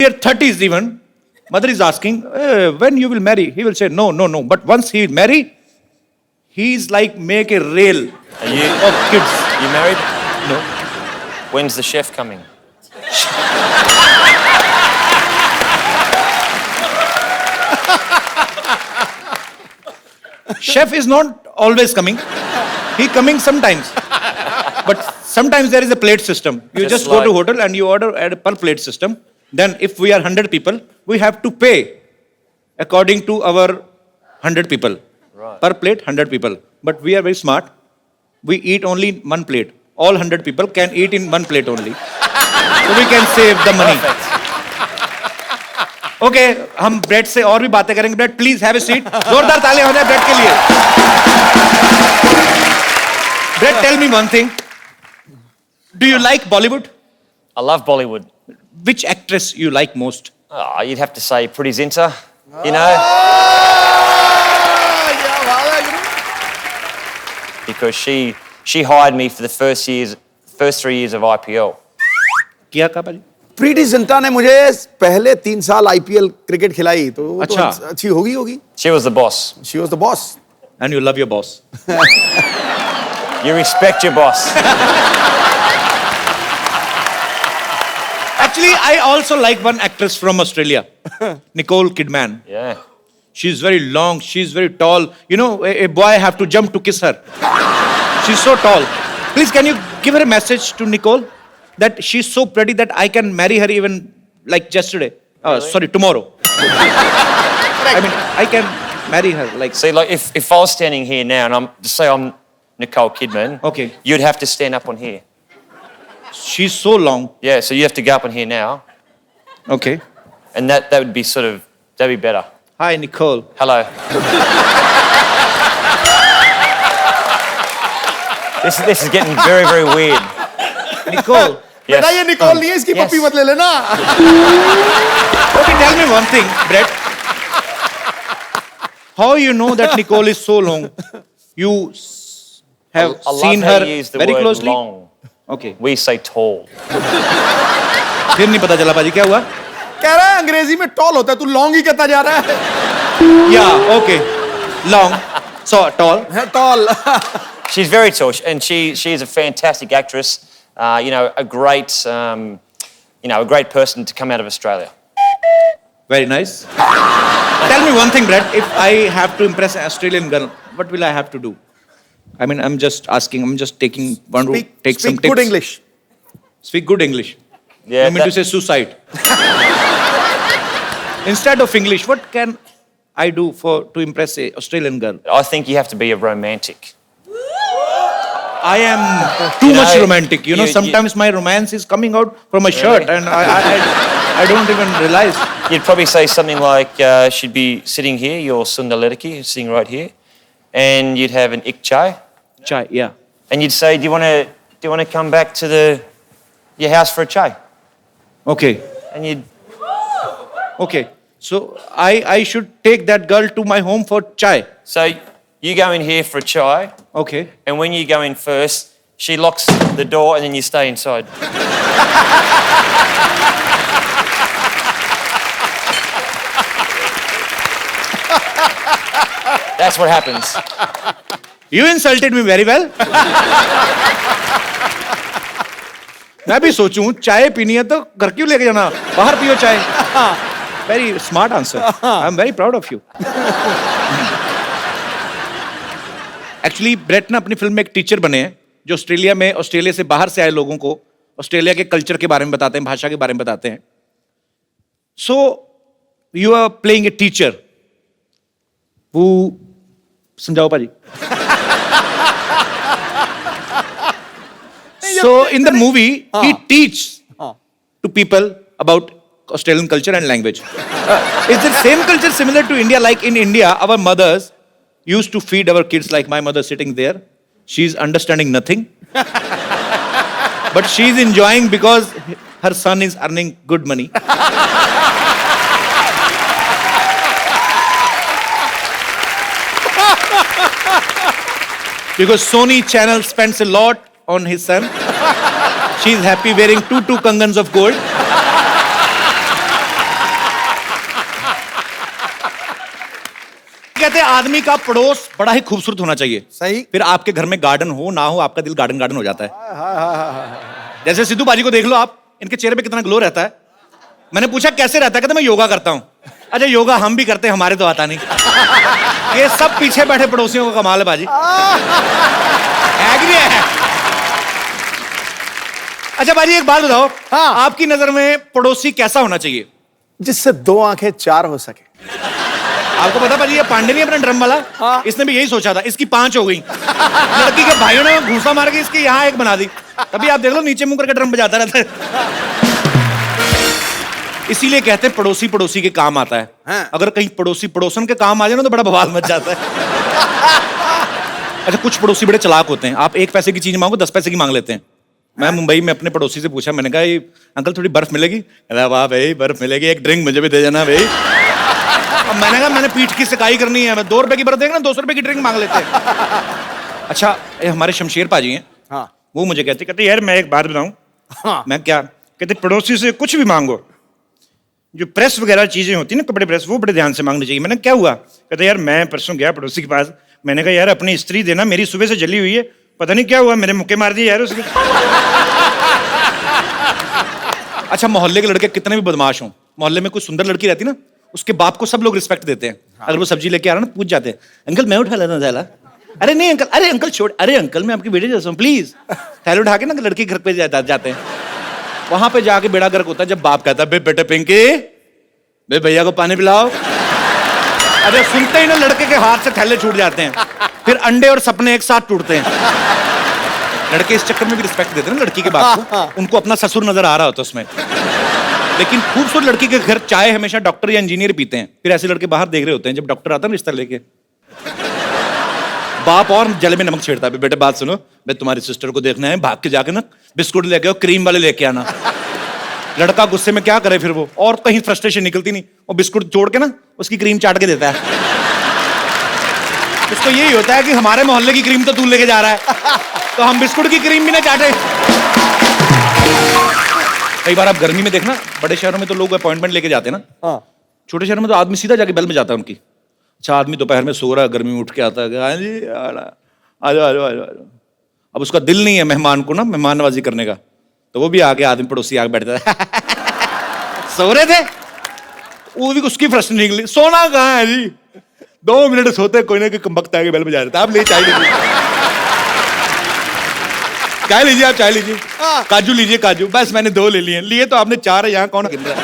their 30s even, mother is asking, when you will marry? He will say, no. But once he will marry, he's like make a rail of kids. You married? No. When's the chef coming? Chef is not always coming. He coming sometimes. But sometimes there is a plate system. You just go to hotel and you order at a per plate system. Then if we are 100 people, we have to pay according to our 100 people. Right. Per plate, 100 people. But we are very smart. We eat only one plate. All 100 people can eat in one plate only. So we can save the money. Perfect. Okay, हम Brett से और भी बातें करेंगे. Bread, please have a seat. जोरदार तालियां हो जाए ब्रेड के लिए. Brett, tell me one thing. Do you like Bollywood? I love Bollywood. Which actress you like most? Oh, you'd have to say Pretty Zinta, you know? Because she hired me for the first 3 years of IPL. किया का भाई? प्रीति जिंटा ने मुझे पहले 3 साल IPL cricket खिलाई तो वो अच्छा। तो अच्छी होगी. She was the boss. She was the boss. And you love your boss. You respect your boss. Actually, I also like one actress from Australia, Nicole Kidman. Yeah. She's very long. She's very tall. You know, a boy have to jump to kiss her. She's so tall. Please, can you give her a message to Nicole that she's so pretty that I can marry her even like yesterday? Really? Sorry, tomorrow. I mean, I can marry her like. See, like if I was standing here now and say I'm Nicole Kidman, Okay. you'd have to stand up on here. She's so long. Yeah, so you have to go up on here now, Okay. and that would be that'd be better. Hi, Nicole. Hello. This is getting very, very weird. Nicole. Yes. बेटा ये Nicol नहीं है इसकी yes. पप्पी मत ले लेना. Okay, tell me one thing, Brett. How you know that Nicole is so long? You have I love seen how her you use the very word closely? long. Okay. We say tall. फिर नहीं पता चला पाजी क्या हुआ? कह रहा है अंग्रेजी में टॉल होता है तू लॉन्ग ही कहता जा रहा है. Yeah, okay. Long. So tall. Tall. She's very tall, and she is a fantastic actress. You know, a great person to come out of Australia. Very nice. Tell me one thing, Brett. If I have to impress an Australian girl, what will I have to do? I mean, I'm just asking. I'm just taking one route. Take some Speak tips. good English. Speak good English. Yeah. You mean to say suicide? Instead of English, what can I do to impress a Australian girl? I think you have to be a romantic. I am too You know, much romantic. You know, sometimes my romance is coming out from my shirt, and I don't even realize. You'd probably say something like, she'd be sitting here, your Sundar Ledaki, sitting right here, and you'd have an ik chai, Chai, yeah. and you'd say, do you want to come back to your house for a chai? Okay, And you'd okay. So I should take that girl to my home for chai. so you go in here for a chai, Okay. and when you go in first, she locks the door, and then you stay inside. That's what happens. You insulted me very well. मैं भी सोचूं चाय पीनी है तो घर क्यों लेके जाना, बाहर पियो चाय. Very smart answer. I'm very proud of you. Actually, Brett ना अपनी फिल्म में एक टीचर बने हैं जो ऑस्ट्रेलिया से बाहर से आए लोगों को ऑस्ट्रेलिया के कल्चर के बारे में बताते हैं, भाषा के बारे में बताते हैं. So you are playing a teacher who, समझाओ पाजी. So in the movie, he teaches to people about Australian culture and language. Is the same culture similar to India? Like in India, our mothers used to feed our kids like my mother sitting there. She's understanding nothing. But she's enjoying because her son is earning good money. Because Sony Channel spends a lot on his son. She's happy wearing two kangans of gold. कहते हैं आदमी का पड़ोस बड़ा ही खूबसूरत होना चाहिए। सही। फिर आपके घर में गार्डन हो ना हो, आपका दिल गार्डन गार्डन हो जाता है। जैसे सिद्धू बाजी को देख लो आप, इनके चेहरे पे कितना ग्लो रहता है। मैंने पूछा कैसे रहता है, कहते मैं योगा करता हूँ। अच्छा योगा हम भी करते हैं, हमारे तो आता नहीं। ये सब पीछे बैठे पड़ोसियों का कमाल है बाजी। है कि नहीं है? अच्छा बाजी एक बात बताओ, हाँ। आपकी नजर में पड़ोसी कैसा होना चाहिए? जिससे 2 आंखें 4 हो सके। आपको पता बाजी, ये पांडे नहीं अपना ड्रम वाला, हाँ। इसने भी यही सोचा था, इसकी 5 हो गई। लड़की के भाइयों ने घूसा मार के इसकी यहाँ एक बना दी। तभी आप देख लो नीचे मुंह करके ड्रम बजाता रहता है। इसीलिए कहते हैं पड़ोसी पड़ोसी के काम आता है। हाँ। अगर कहीं पड़ोसी पड़ोसन के काम आ जाए ना तो बड़ा बवाल मच जाता है। अच्छा कुछ पड़ोसी बड़े चालाक होते हैं, आप 1 पैसे की चीज मांगो 10 पैसे की मांग लेते हैं। मैं मुंबई में अपने पड़ोसी से पूछा, मैंने कहा ये अंकल थोड़ी बर्फ मिलेगी? अरे वाह भाई बर्फ मिलेगी, एक ड्रिंक मुझे भी दे देना भाई। अब मैंने कहा मैंने पीठ की सिकाई करनी है, मैं 2 रुपए की बर्फ देगा ना 200 रुपए की ड्रिंक मांग लेते हैं। अच्छा ये हमारे शमशेर पाजी हैं, हाँ। वो मुझे कहते यार मैं एक बात बताऊं। हाँ। मैं क्या? कहते पड़ोसी से कुछ भी मांगो, जो प्रेस वगैरह चीजें होती है ना, कपड़े प्रेस, वो बड़े ध्यान से मांगनी चाहिए। मैंने क्या हुआ? कहते यार मैं परसों गया पड़ोसी के पास, मैंने कहा यार अपनी स्त्री देना, मेरी सुबह से जली हुई है, पता नहीं क्या हुआ, मेरे मुक्के मार दिए यार उसने। अच्छा मोहल्ले के लड़के कितने भी बदमाश हों, मोहल्ले में कोई सुंदर लड़की रहती ना, उसके बाप को सब लोग रिस्पेक्ट देते हैं। अगर वो सब्जी लेके आ रहा ना, पूछ जाते हैं अंकल मैं उठा लेना थैला। अरे नहीं अंकल, अरे अंकल छोड़, अरे अंकल मैं आपकी बेटे जैसा हूँ प्लीज। थैला उठा के ना लड़की घर पे जाते हैं। वहां पे जाके बेड़ा गर्क होता है जब बाप कहता है बे बेटे पिंकी बे भैया को पानी पिलाओ। अरे सुनते ही ना लड़के के हाथ से थैले छूट जाते हैं, फिर अंडे और सपने एक साथ टूटते हैं। लड़के इस चक्कर में भी रिस्पेक्ट देते हैं ना लड़की के बाप को, उनको अपना ससुर नजर आ रहा होता है उसमें। लेकिन खूबसूरत लड़की के घर चाय हमेशा डॉक्टर या इंजीनियर पीते हैं, फिर ऐसे लड़के बाहर देख रहे होते हैं जब डॉक्टर आता है रिश्ता लेके। बाप और जले में नमक छेड़ता है, बेटे बात सुनो, मैं तुम्हारी सिस्टर को देखना है, भाग के जाके ना बिस्कुट लेके आओ, क्रीम वाले लेके आना। लड़का गुस्से में क्या करे फिर वो, और कहीं फ्रस्ट्रेशन निकलती नहीं, वो बिस्कुट जोड़ के ना उसकी क्रीम चाट के देता है। उसको यही होता है कि हमारे मोहल्ले की क्रीम तो तू लेके जा रहा है, तो हम बिस्कुट की क्रीम भी ना चाटे। कई बार आप गर्मी में देखना, बड़े शहरों में तो लोग अपॉइंटमेंट लेके जाते हैं ना, हाँ। छोटे शहरों में तो आदमी सीधा जाके बेल में जाता है उनकी। अच्छा आदमी दोपहर में सो रहा है, गर्मी में उठ के आता है, हाँ जी आ जाओ आ जाओ आ जाओ। अब उसका दिल नहीं है मेहमान को ना मेहमान नवाजी करने का, तो वो भी आके आदमी पड़ोसी आके बैठता है। सो रहे थे, वो भी उसकी प्रश्न निकली, सोना कहाँ है जी? 2 मिनट सोते कोई ना कोई कमबख्त आके बेल बजा देता, आप ले चाय लीजिए, चाय लीजिए, आप चाय लीजिए, काजू लीजिए काजू, बस मैंने 2 ले लिए तो आपने 4 है, यहाँ कौन गिन रहा है?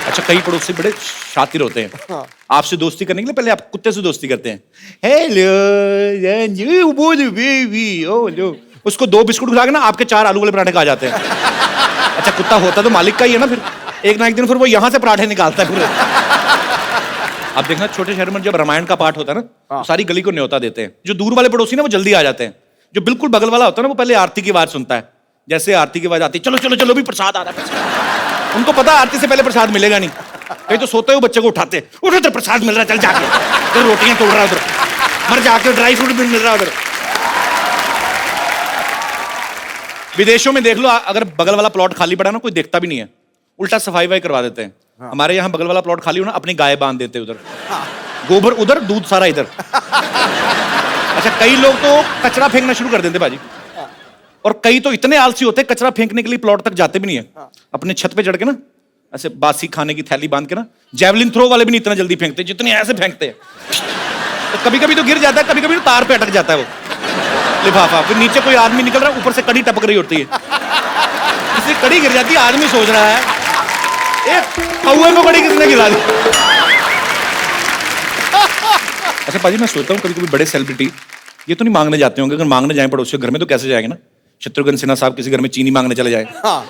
अच्छा कई पड़ोसी बड़े शातिर होते हैं, आपसे दोस्ती करने के लिए पहले आप कुत्ते से दोस्ती करते हैं। हेलो बेबी, ओ लो, उसको 2 बिस्कुट खिला के ना आपके 4 आलू वाले पराठे खा जाते हैं। अच्छा कुत्ता होता तो मालिक का ही है ना, फिर एक ना एक दिन फिर वो यहाँ से पराठे निकालता है पूरे। आप देखना छोटे शहर में जब रामायण का पाठ होता है ना, तो सारी गली को न्योता देते हैं। जो दूर वाले पड़ोसी ना वो जल्दी आ जाते हैं, जो बिल्कुल बगल वाला होता है ना वो पहले आरती की आवाज सुनता है। जैसे आरती की आवाज आती है, चलो चलो चलो भी प्रसाद आ रहा है, उनको पता आरती से पहले प्रसाद मिलेगा नहीं, कहीं तो सोते हुए बच्चे को उठाते, उठो तो प्रसाद मिल रहा है, चल जाके तो रोटियां तोड़ रहा है उधर, मर जाके ड्राई फ्रूट भी मिल रहा है उधर। विदेशों में देख लो, अगर बगल वाला प्लॉट खाली पड़ा ना कोई देखता भी नहीं है, उल्टा सफाई वफाई करवा देते हैं। हमारे यहाँ बगल वाला प्लॉट खाली हो ना, अपनी गाय बांध देते उधर, गोबर उधर दूध सारा इधर। अच्छा कई लोग तो कचरा फेंकना शुरू कर देते बाजी, और कई तो इतने आलसी होते हैं कचरा फेंकने के लिए प्लॉट तक जाते भी नहीं है, अपने छत पे चढ़ के ना ऐसे बासी खाने की थैली बांध के ना, जेवलिन थ्रो वाले भी नहीं इतना जल्दी फेंकते जितने ऐसे फेंकते हैं। तो कभी कभी तो गिर जाता है, कभी कभी तो तार पे अटक जाता है वो लिफाफा, फिर नीचे कोई आदमी निकल रहा है, ऊपर से कड़ी टपक रही होती है, इसलिए कड़ी गिर जाती है, आदमी सोच रहा है एक कौवे को कड़ी किसने गिरा दी। अच्छा पाजी मैं सोचता हूँ कभी कभी बड़े सेलिब्रिटी ये तो नहीं मांगने जाते होंगे, अगर मांगने जाए पड़ोसियों के घर में तो कैसे जाएंगे ना? शत्रुघ्न सिन्हा साहब किसी घर में चीनी मांगने चले जाए, हाँ।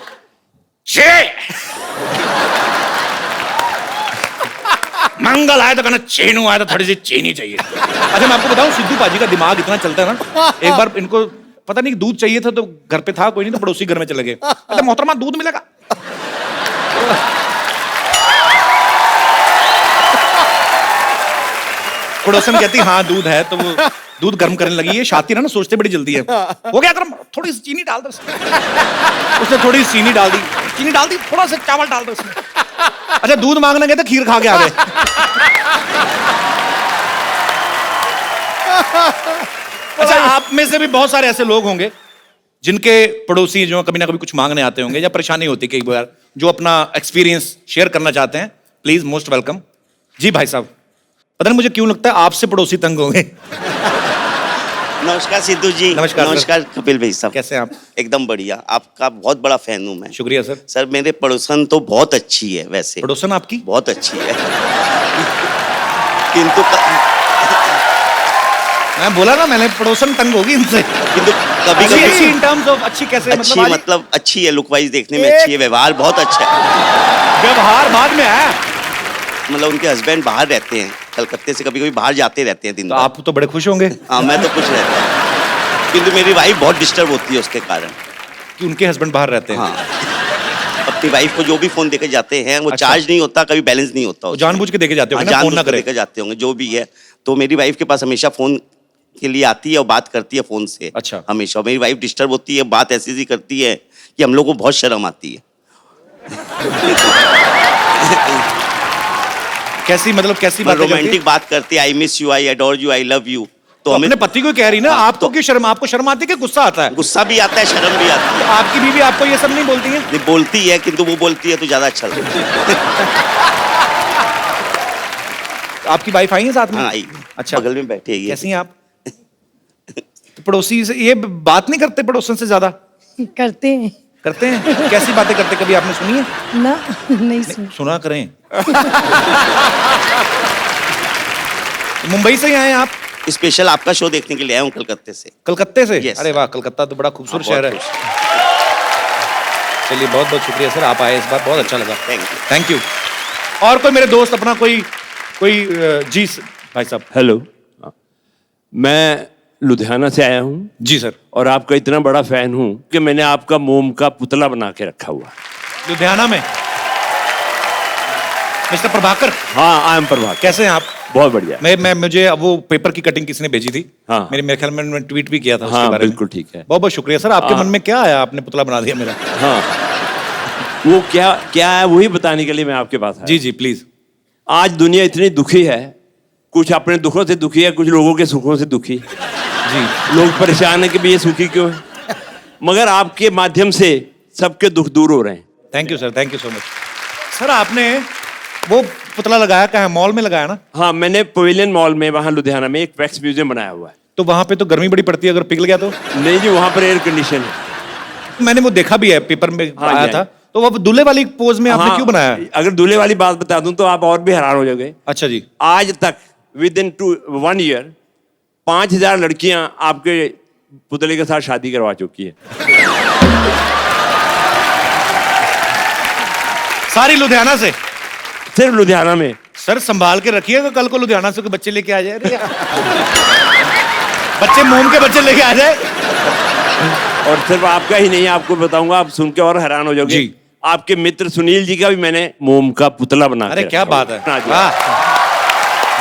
मंगल आया तो कहना चीनू आया तो थोड़ी सी चीनी चाहिए। अच्छा मैं आपको बताऊं सिद्धू पाजी का दिमाग इतना चलता है ना, एक बार इनको पता नहीं दूध चाहिए था तो घर पे था कोई नहीं, तो पड़ोसी घर में चले गए, अच्छा मोहतरमा दूध मिलेगा? पड़ोसन कहती हाँ दूध है, तो वो दूध गर्म करने लगी है, शातिर है ना सोचते बड़ी जल्दी है, हो गया गर्म, थोड़ी सी चीनी डाल दो उसने थोड़ी सी चीनी डाल दी, थोड़ा सा चावल डाल दो उसमें। अच्छा दूध मांगने गए तो खीर खा के आ गए। अच्छा, आप में से भी बहुत सारे ऐसे लोग होंगे जिनके पड़ोसी जो कभी ना कभी कुछ मांगने आते होंगे या परेशानी होती कई बार, जो अपना एक्सपीरियंस शेयर करना चाहते हैं। Please, most welcome. जी भाई साहब, पता नहीं मुझे क्यों लगता है आपसे पड़ोसी तंग होंगे। नमस्कार सिद्धू जी। नमस्कार सर। नमस्कार कपिल भाई साहब। कैसे हैं आप? एकदम बढ़िया, आपका बहुत बड़ा फैन हूँ मैं। शुक्रिया सर। सर मेरे पड़ोसन तो बहुत अच्छी है वैसे। पड़ोसन आपकी? बहुत अच्छी है। किंतु मैं बोला ना, मैंने पड़ोसन तंग होगी इनसे। कभी अच्छी कभी इन टर्म्स ऑफ अच्छी कैसे? अच्छी आज- मतलब अच्छी है, लुक वाइज देखने में अच्छी है, व्यवहार बहुत अच्छा है। व्यवहार बाद में आया। मतलब उनके हस्बैंड बाहर रहते हैं कलकत्ते से, कभी कभी बाहर जाते रहते हैं दिन तो भर। आप तो बड़े खुश होंगे हाँ, मैं तो कुछ रहता हूँ, किंतु मेरी वाइफ बहुत डिस्टर्ब होती है उसके कारण। कि उनके हस्बैंड बाहर रहते हैं। हाँ, अपनी वाइफ को जो भी फोन देके जाते हैं वो अच्छा। चार्ज नहीं होता, कभी बैलेंस नहीं होता वो उसमें। जानबूझ के देके जाते हाँ, होंगे ना, फोन ना जानबूझ के करे। लेकर जाते होंगे जो भी है। तो मेरी वाइफ के पास हमेशा फोन के लिए आती है और बात करती है फोन से। अच्छा। हमेशा मेरी वाइफ डिस्टर्ब होती है, बात ऐसी ऐसी करती है कि हम लोग को बहुत शर्म आती है। कैसी मतलब कैसी बात रोमांटिक बात करती है, I miss you, I adore you, I love you. तो हमें अपने पति को कह रही ना, हाँ, आपको क्यों शर्म? आपको शर्म आती है कि गुस्सा आता है? गुस्सा भी आता है, शर्म भी आती है। आपकी बीवी आपको ये सब नहीं बोलती है? ये बोलती है, किंतु वो बोलती है तो ज्यादा अच्छा लगता है। आपकी वाइफ आई है साथ में? हाँ, आई। अच्छा, बगल में बैठी है ये। कैसी हैं आप? तो पड़ोसी से ये बात नहीं करते पड़ोसन से ज्यादा? करते हैं करते हैं। कैसी बातें करते, कभी आपने सुनी है? ना, नहीं सुन। सुना करें। मुंबई से ही आए हैं आप? स्पेशल आपका शो देखने के लिए आया हूँ कलकत्ते से। कलकत्ते से? Yes, अरे sir। वाह, कलकत्ता तो बड़ा खूबसूरत हाँ, शहर है। बहुत चलिए, बहुत बहुत शुक्रिया सर, आप आए इस बार, बहुत अच्छा लगा। Thank you। Thank you. और कोई मेरे दोस्त अपना कोई जी भाई साहब। हेलो, मैं लुधियाना से आया हूँ जी सर। और आपका इतना बड़ा फैन हूँ कि मैंने आपका मोम का पुतला बना के रखा हुआ है। लुधियाना में मिस्टर प्रभाकर? हाँ, आई एम प्रभाकर। कैसे हैं आप? बहुत बढ़िया। मैं मुझे अब वो पेपर की कटिंग किसी ने भेजी थी। हाँ। मेरे ख्याल में मैंने ट्वीट भी किया था उसके हाँ, बारे में। बिल्कुल ठीक है। बहुत बहुत शुक्रिया सर। आपके हाँ। मन में क्या आया, आपने पुतला बना दिया मेरा? हाँ, वो क्या क्या है वही बताने के लिए मैं आपके पास आया। जी जी प्लीज। आज दुनिया इतनी दुखी है, कुछ अपने दुखों से दुखी है, कुछ लोगों के सुखों से दुखी। जी। लोग परेशान है कि भाई ये सुखी क्यों है, मगर आपके माध्यम से सबके दुख दूर हो रहे हैं। Thank you sir, thank you so much. Sir आपने वो पुतला लगाया कहाँ है? मॉल में लगाया ना? हाँ, मैंने पवेलियन मॉल में वहाँ लुधियाना में एक वैक्स म्यूजियम बनाया हुआ है। तो वहां पे तो गर्मी बड़ी पड़ती है, अगर पिघल गया तो? नहीं जी, वहाँ पर एयर कंडीशन है। मैंने वो देखा भी है, पेपर में हाँ, आया जी, था। तो वो दूल्हे वाली पोज में आपने हाँ, क्यों बनाया? अगर दूल्हे वाली बात बता दूं तो आप और भी हैरान हो जाओगे। अच्छा जी। आज तक विद इन 1 ईयर 5000 लड़कियां आपके पुतले के साथ शादी करवा चुकी है। सारी लुधियाना से? सिर्फ लुधियाना में। सर संभाल के रखिएगा, कल को लुधियाना से कोई बच्चे लेके आ जाए। अरे बच्चे मोम के बच्चे लेके आ जाए। और सिर्फ आपका ही नहीं, आपको बताऊंगा, आप सुन के और हैरान हो जाओगे। जी। आपके मित्र सुनील जी का भी मैंने मोम का पुतला बना अरे के क्या रखा बात हुआ है, हाँ जी। वाह,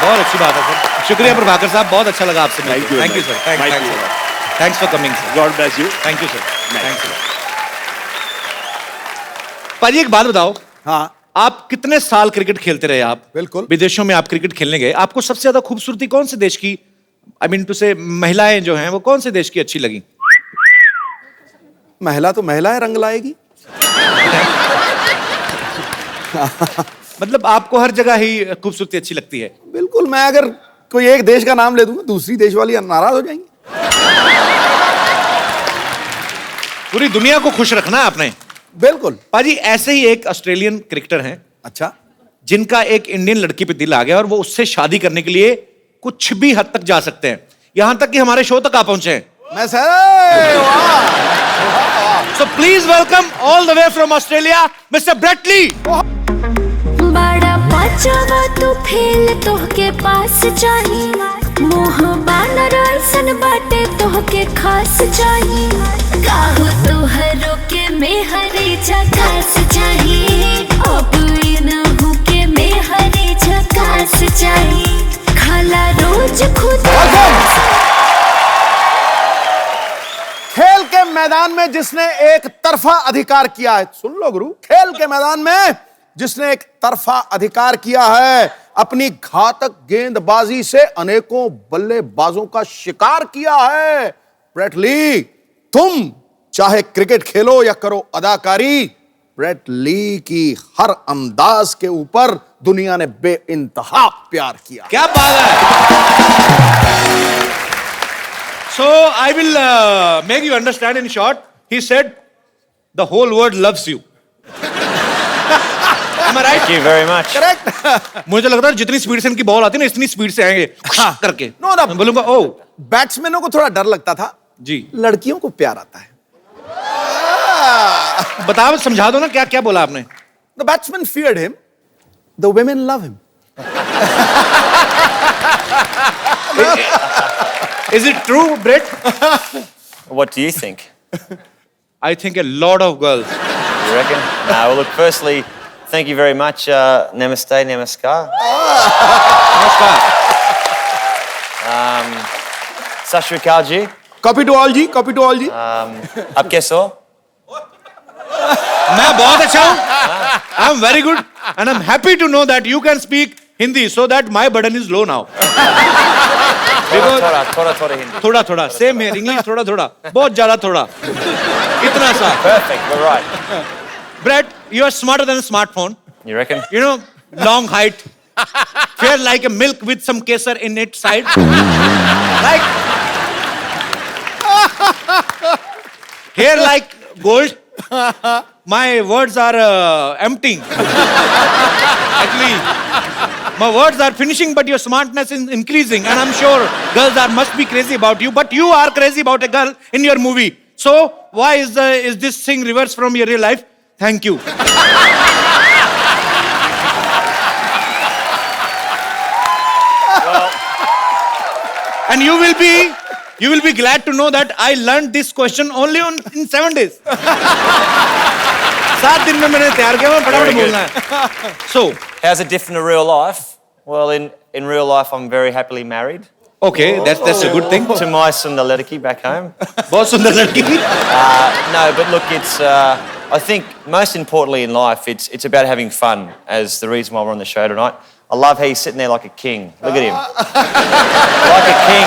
बहुत अच्छी बात है सर। शुक्रिया प्रभाकर साहब, बहुत अच्छा लगा आपसे Thank you, thank you sir, Thank you. Thanks for coming sir. God bless you. Thank you sir, thanks. पाजी एक बात बताओ, हाँ, आप कितने साल क्रिकेट खेलते रहे? आप बिल्कुल। विदेशों में आप क्रिकेट खेलने गए, आपको सबसे ज्यादा खूबसूरती कौन से देश की, आई मीन टू से महिलाएं जो हैं वो कौन से देश की अच्छी लगी? महिला तो महिला है, रंग लाएगी। मतलब आपको हर जगह ही खूबसूरती अच्छी लगती है? बिल्कुल, मैं अगर कोई एक देश का नाम ले दूंगा, दूसरी देश वाली नाराज हो जाएंगी। पूरी दुनिया को खुश रखना है आपने। बिल्कुल। पाजी ऐसे ही एक ऑस्ट्रेलियन क्रिकेटर हैं अच्छा, जिनका एक इंडियन लड़की पे दिल आ गया और वो उससे शादी करने के लिए कुछ भी हद तक जा सकते हैं, यहां तक कि हमारे शो तक आ पहुंचे हैं। मैं सर, वाह। So please welcome all the way from Australia mister Brett Lee. बड़ा बचावा तू फेल तोहके पास चाही, मोह बानर ऐसन बाटे तोहके खास चाही, काहो तोहरो के मेहरी झकास चाही, अब इनहु के मेहरी झकास चाही, खाला रोज खुद। खेल के मैदान में जिसने एक तरफा अधिकार किया है, सुन लो गुरु, खेल के मैदान में जिसने एक तरफा अधिकार किया है अपनी घातक गेंदबाजी से अनेकों बल्लेबाजों का शिकार किया है। ब्रेट ली, तुम चाहे क्रिकेट खेलो या करो अदाकारी, ब्रेट ली की हर अंदाज के ऊपर दुनिया ने बेइंतहा प्यार किया। क्या बात है। So I will make you understand in short. He said, the whole world loves you. Am I right? Thank you very much. Correct. मुझे लगता है जितनी स्पीड से इनकी बॉल आती है ना, इतनी स्पीड से आएंगे करके। No, no. मैं बोलूंगा ओ बैट्समैनों को थोड़ा डर लगता था, जी। लड़कियों को प्यार आता है। बताओ, समझा दो ना, क्या क्या बोला आपने? The batsman feared him. The women love him. Is it true, Brett? What do you think? I think a lot of girls. You reckon? No, well, look, firstly, thank you very much. Namaste, namaskar. नमस्कार। Sat Shri Akal ji. Copy to all ji, copy to all ji. Aap kaise ho? मैं बहुत अच्छा हूँ। I'm very good and I'm happy to know that you can speak Hindi so that my burden is low now. Thoda Hindi. थोड़ा थोड़ा same है, English थोड़ा थोड़ा, बहुत ज्यादा थोड़ा, इतना सा। Perfect, we're right. Brett, you are smarter than a smartphone. You reckon? You know, long height, fair like a milk with some kesar in its side. Like hair like gold. My words are emptying. Actually, my words are finishing, but your smartness is increasing, and I'm sure girls must be crazy about you. But you are crazy about a girl in your movie. So why is this thing reversed from your real life? Thank you. And you will be glad to know that I learned this question only in 7 days. 7 दिन में मैंने तैयार किया, मैं फटाफट Very good. बोलना है. So, How's it different to real life? Well, in real life, I'm very happily married okay, that's a good thing. to my Sundar Ledaki back home. बहुत सुंदर लड़की थी. No, but look, it's. I think most importantly in life, it's about having fun. As the reason why we're on the show tonight. I love how he's sitting there like a king. Look at him, like a king.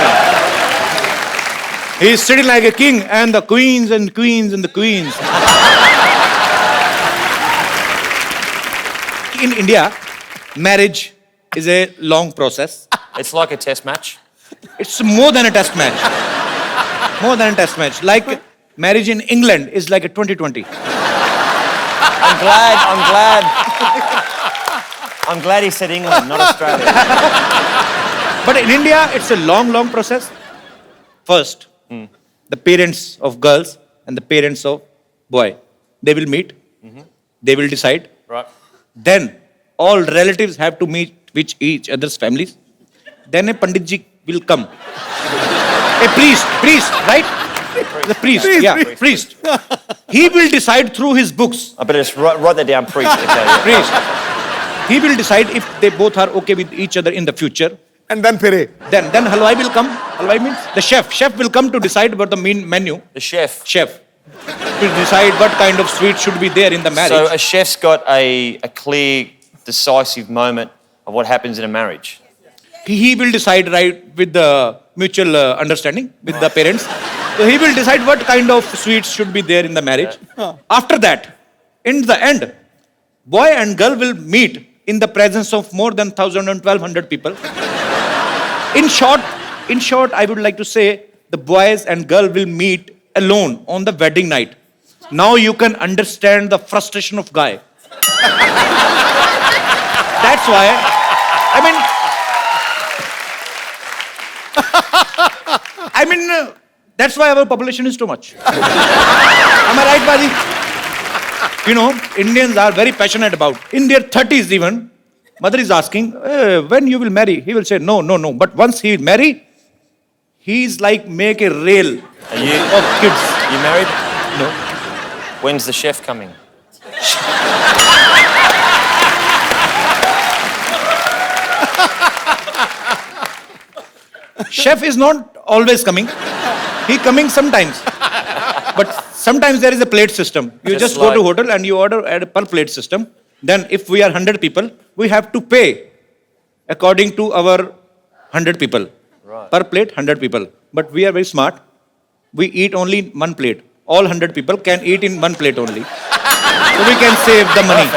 He's sitting like a king, and the queens and queens and the queens. In India, marriage is a long process. It's like a test match. It's more than a test match. More than a test match. Like marriage in England is like a 2020. I'm glad he said England, not Australia. But in India, it's a long, long process. First, the parents of girls and the parents of boy, they will meet. They will decide. Right. Then all relatives have to meet with each other's families. Then a Pandit ji will come. A priest, right? The priest, priest. He will decide through his books. I better just write that down, priest. Okay, yeah. Priest. He will decide if they both are okay with each other in the future. And then फिरे। Then halwai will come. Halwai means the chef. Chef will come to decide about the main menu. The chef. Chef will decide what kind of sweet should be there in the marriage. So a chef's got a clear, decisive moment of what happens in a marriage. He will decide right with the mutual understanding with the parents. So he will decide what kind of sweets should be there in the marriage. After that, in the end, boy and girl will meet in the presence of more than 1,000 and 1,200 people. In short, I would like to say the boys and girl will meet alone on the wedding night. Now you can understand the frustration of guy. That's why, that's why our population is too much. Am I right, Baji? You know, Indians are very passionate about. In their 30s even, mother is asking, when you will marry? He will say, no. But once he will marry, he's like make a rail Are you of kids. you married? No. When's the chef coming? Chef is not always coming. He coming sometimes. But sometimes there is a plate system. You just go to like- hotel and you order at a per plate system. Then if we are 100 people, we have to pay according to our 100 people. Right. Per plate, 100 people. But we are very smart. We eat only one plate. All 100 people can eat in one plate only. So we can save the money.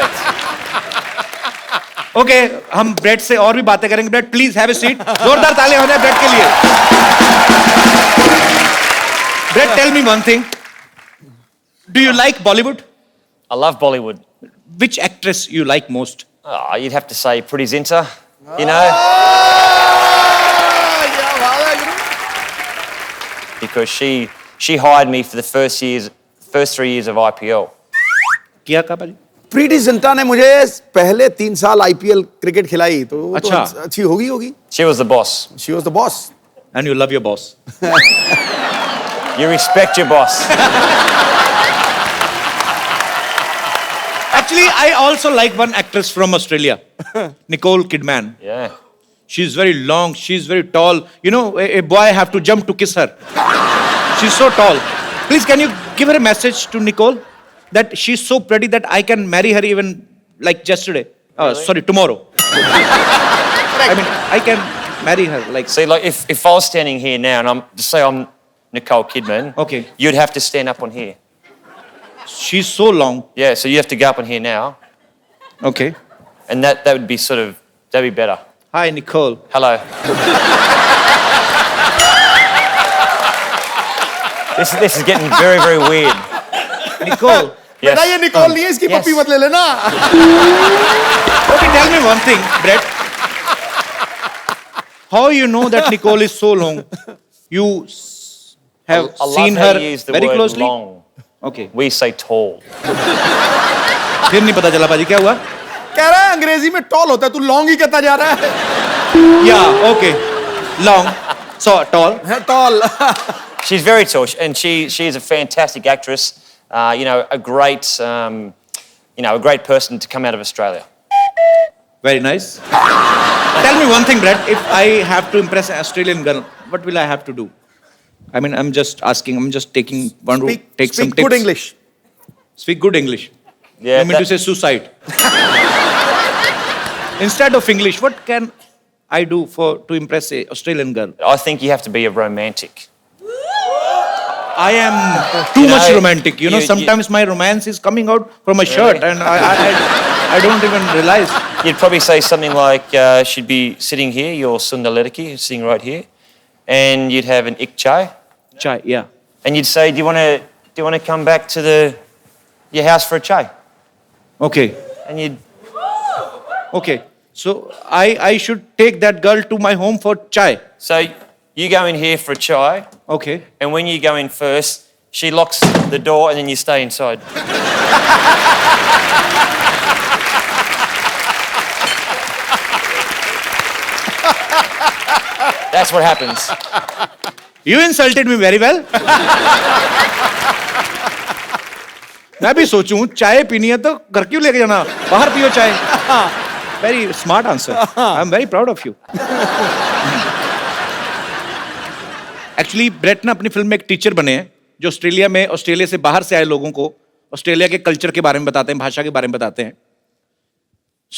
Okay, हम Brett से और भी बातें करेंगे. Brett, please have a seat. जोरदार ताली हो जाए ब्रेड के लिए. Brett, tell me one thing. Do you like Bollywood? I love Bollywood. Which actress you like most? Oh, you'd have to say Pretty Zinta, you know, क्या बात है गुरु? because she hired me for the first 3 years of IPL. किया का भाई? प्रीति जिंटा ने मुझे पहले 3 साल आईपीएल क्रिकेट खिलाई, तो वो तो अच्छा। अच्छी होगी. She was the boss. She was the boss. And you love your boss. You respect your boss. Actually, I also like one actress from Australia, Nicole Kidman. Yeah. She's very long, she's very tall. You know, a boy have to jump to kiss her. She's so tall. Please, can you give her a message to Nicole that she's so pretty that I can marry her even like yesterday? Sorry, tomorrow. I mean, I can marry her like. See, like if I was standing here now and I'm Nicole Kidman, Okay. you'd have to stand up on here. She's so long. Yeah, so you have to go up on here now, Okay. and that would be that'd be better. Hi, Nicole. Hello. This is getting very, very weird. Nicole. Yes. बेटा ये Nicol नहीं है, इसकी Yes. पप्पी मत ले लेना. Okay, tell me one thing, Brett. How you know that Nicole is so long? You have I love seen how her you use the very word closely? long. Okay. We say tall. फिर नहीं पता चला पाजी क्या हुआ? कह रहा है अंग्रेजी में टॉल होता है, तू लॉन्ग ही कहता जा रहा है. Yeah, okay. Long. So tall. Tall. She's very tall, and she is a fantastic actress. You know, a great a great person to come out of Australia. Very nice. Tell me one thing, Brett. If I have to impress an Australian girl, what will I have to do? I mean, I'm just asking. I'm just taking one to take some Speak tips. good English. Speak good English. Yeah. You mean to say suicide? Instead of English, what can I do to impress a Australian girl? I think you have to be a romantic. I am too much know, romantic. You know, you- sometimes my romance is coming out from my shirt, and I don't even realize. You'd probably say something like, she'd be sitting here, your Sundar Ledaki, sitting right here, and you'd have an ik chai, Chai, yeah. and you'd say, do you want to come back to your house for a chai? Okay, And you'd okay. So I should take that girl to my home for chai. so you go in here for a chai, Okay. and when you go in first, she locks the door, and then you stay inside. That's what happens. You insulted me very well. मैं भी सोचूं चाय पीनी है तो घर क्यों लेके जाना, बाहर पियो चाय. Very smart answer. I'm very proud of you. Actually, Brett ना अपनी फिल्म में एक टीचर बने हैं जो ऑस्ट्रेलिया से बाहर से आए लोगों को ऑस्ट्रेलिया के कल्चर के बारे में बताते हैं, भाषा के बारे में बताते हैं.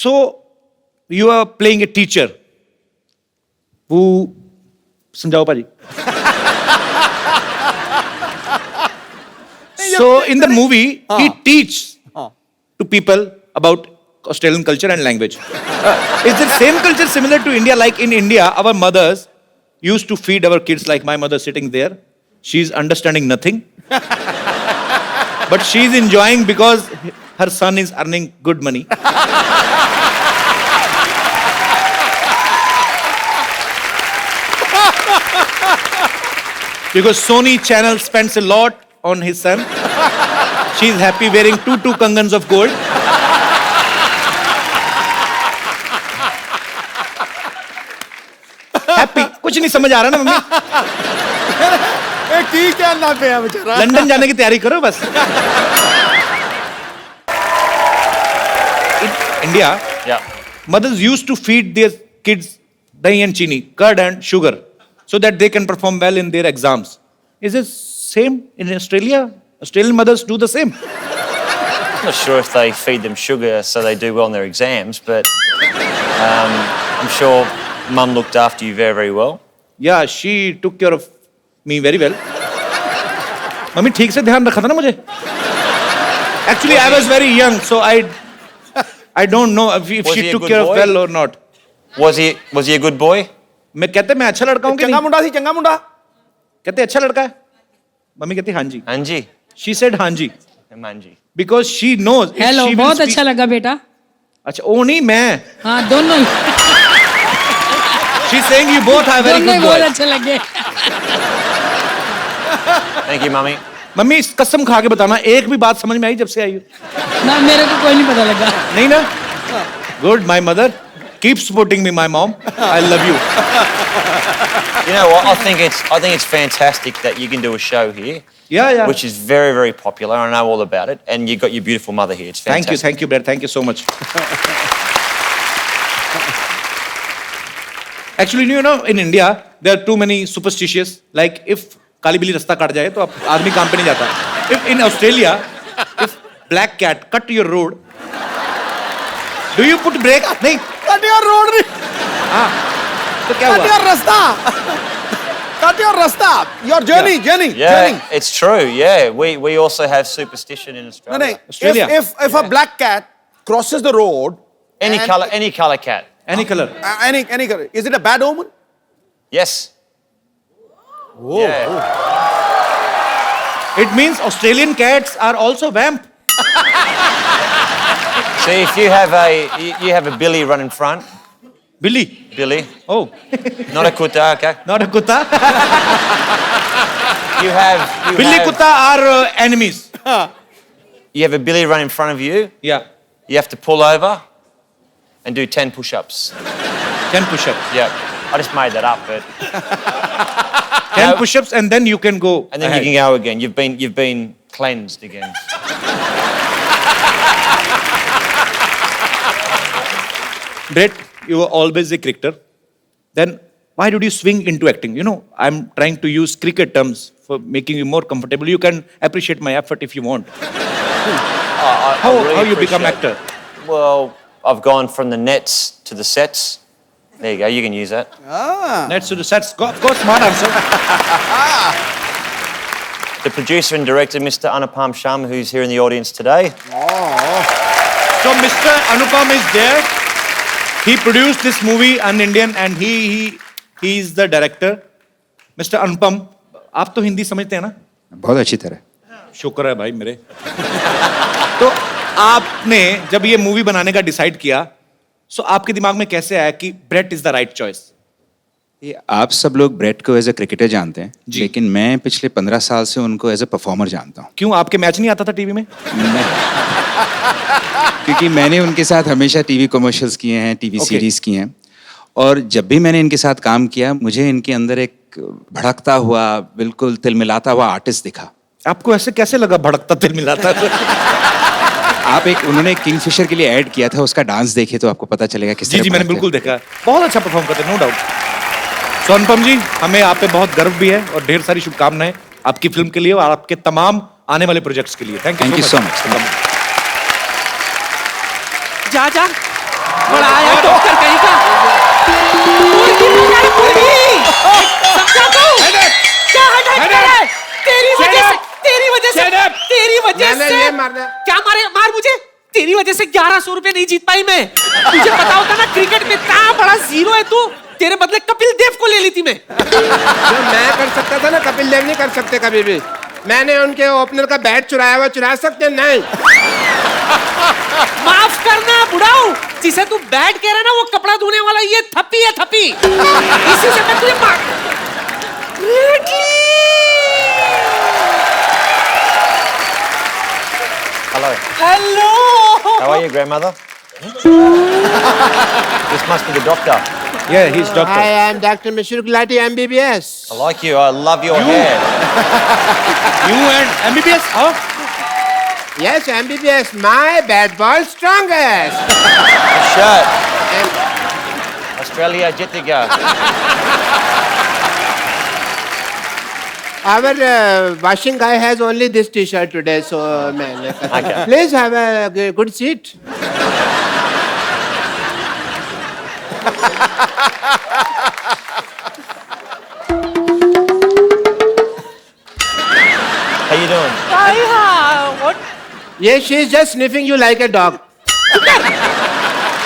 So you are playing a teacher who समझाओ पाजी. So in the movie, he teaches to people about Australian culture and language. Is the same culture similar to India? Like in India, our mothers used to feed our kids, like my mother sitting there. She's understanding nothing. But she's enjoying because her son is earning good money. Because Sony Channel spends a lot on his son. She's happy wearing two kangans of gold. Happy. कुछ नहीं समझ आ रहा ना mummy. ए की क्या ना पे है बेचारा. लंदन जाने की तैयारी करो बस. In India, Yeah. mothers used to feed their kids dahi and chini, curd and sugar, so that they can perform well in their exams. Is it same in Australia? Australian mothers do the same. I'm not sure if they feed them sugar so they do well in their exams, but I'm sure Mum looked after you very, very well. Yeah, she took care of me very well. Mummy ठीक से ध्यान रखा था ना मुझे. Actually, I was very young, so I don't know if Was she he a took good care of boy? well or not. Was he a good boy? मैं कहते मैं अच्छा लड़का हूँ कि चंगा नहीं? मुंडा थी चंगा मुंडा. कहते अच्छा लड़का है. मम्मी कहती हाँ जी. Anji? She said हाँ जी Manji. because she knows. if hello, she will बहुत speak- अच्छा लगा बेटा. अच्छा वो नहीं मैं. हाँ दोनों ही She's saying you both are very दोनों ही good बहुत boys. अच्छे लगे. Thank you, Mummy. मम्मी इस कसम खा के बताना एक भी बात समझ में आई जब से आई हो? ना मेरे को कोई नहीं पता लगा. नहीं ना? Good, my mother. Keep supporting me, my mom. I love you. You know what? I think it's fantastic that you can do a show here, Yeah, yeah. which is very, very popular. I know all about it, and you've got your beautiful mother here. It's fantastic. Thank you, Brad. Thank you so much. Actually, you know, in India, there are too many superstitious. Like, if काली बिल्ली रास्ता काट जाए तो आप आदमी काम पे नहीं जाता. If in Australia, if black cat cut your road, do you put brake? नहीं. Cut your road नहीं. हाँ. तो क्या Cut हुआ? your rasta. Cut your rasta. Your journey, journey, Yeah, journey. it's true. Yeah, we also have superstition in No, Australia. no. Australia. If a black cat crosses the road, Any and- color cat. Any color. any color, is it a bad omen? Yes. Yeah. It means Australian cats are also vamp. See, if you have a billy run in front, Billy. Billy, Oh, not a kutta, okay? not a kutta. You have Billy kutta are enemies. you have a billy run in front of you. Yeah. You have to pull over and do 10 push-ups. 10 push-ups. Yeah, I just made that up, but 10 No. push-ups and then you can go. and then ahead. you can go again. You've been cleansed again. Brett, you were always a cricketer. Then why did you swing into acting? You know, I'm trying to use cricket terms for making you more comfortable. You can appreciate my effort if you want. I How really you become appreciate- actor? Well, I've gone from the nets to the sets. There you go. You can use that. Let's do the sets. Of course, smart answer. The producer and director, Mr. Anupam Sharma, who's here in the audience today. So Mr. Anupam is there. He produced this movie, An Indian, and he is the director. Mr. Anupam, आप तो हिंदी समझते हैं ना? बहुत अच्छी तरह. शुक्र है भाई मेरे. तो आपने जब ये मूवी बनाने का डिसाइड किया, सो आपके दिमाग में कैसे आया कि Brett is the right choice? ये आप सब लोग ब्रेट को एज ए क्रिकेटर जानते हैं, जी. लेकिन मैं पिछले 15 साल से उनको एज ए परफॉर्मर जानता हूँ. क्यों आपके मैच नहीं आता था टीवी में? क्योंकि मैंने उनके साथ हमेशा टीवी कमर्शियल्स किए हैं, टीवी Okay. सीरीज किए हैं, और जब भी मैंने इनके साथ काम किया मुझे इनके अंदर एक भड़कता हुआ, बिल्कुल तिलमिलाता हुआ आर्टिस्ट दिखा. आपको ऐसे कैसे लगा भड़कता तिल मिलाता? आप उन्होंने किंगफिशर के लिए ऐड किया था, उसका डांस देखिए तो आपको पता चलेगा किस जी तरह जी मैंने भड़कते बिल्कुल देखा. बहुत अच्छा परफॉर्म करते हैं, नो डाउट. सो अनुपम जी, हमें आप पे बहुत गर्व भी है और ढेर सारी शुभकामनाएं आपकी फिल्म के लिए और आपके तमाम आने वाले प्रोजेक्ट्स के लिए. Thank you so much. जा जा बड़ा आया डॉक्टर कहीं का मुर्गी बना है, मुर्गी समझा तू क्या हेडेक है तेरी वजह से क्या मार मुझे तेरी वजह से 1100 रुपए नहीं जीत पाई मैं. तुझे पता होता ना क्रिकेट में इतना बड़ा जीरो है तू, तेरे बदले कपिल देव को ले ली थी मैं. जो मैं कर सकता था ना कपिल देव नहीं कर सकते कभी भी. मैंने उनके ओपनर का बैट चुराया हुआ, चुरा सकते नहीं. माफ करना बुढ़ाऊ, जिसे तू बैट कह रहा है ना वो कपड़ा धोने वाला ये थप्पी है थप्पी. इसी से मैं तुझे मार. Hello. Hello How are you, grandmother? This must be the doctor. Yeah, he's doctor. I am Dr. Mishra Gulati, MBBS. I like you. I love your hair. You and MBBS? Huh? Yes, MBBS, my bad ball strongest. Shirt. Australia Jitiga. Our washing guy has only this T-shirt today, so man, Okay. please have a good seat. How you doing? What? Yeah, she's just sniffing you like a dog.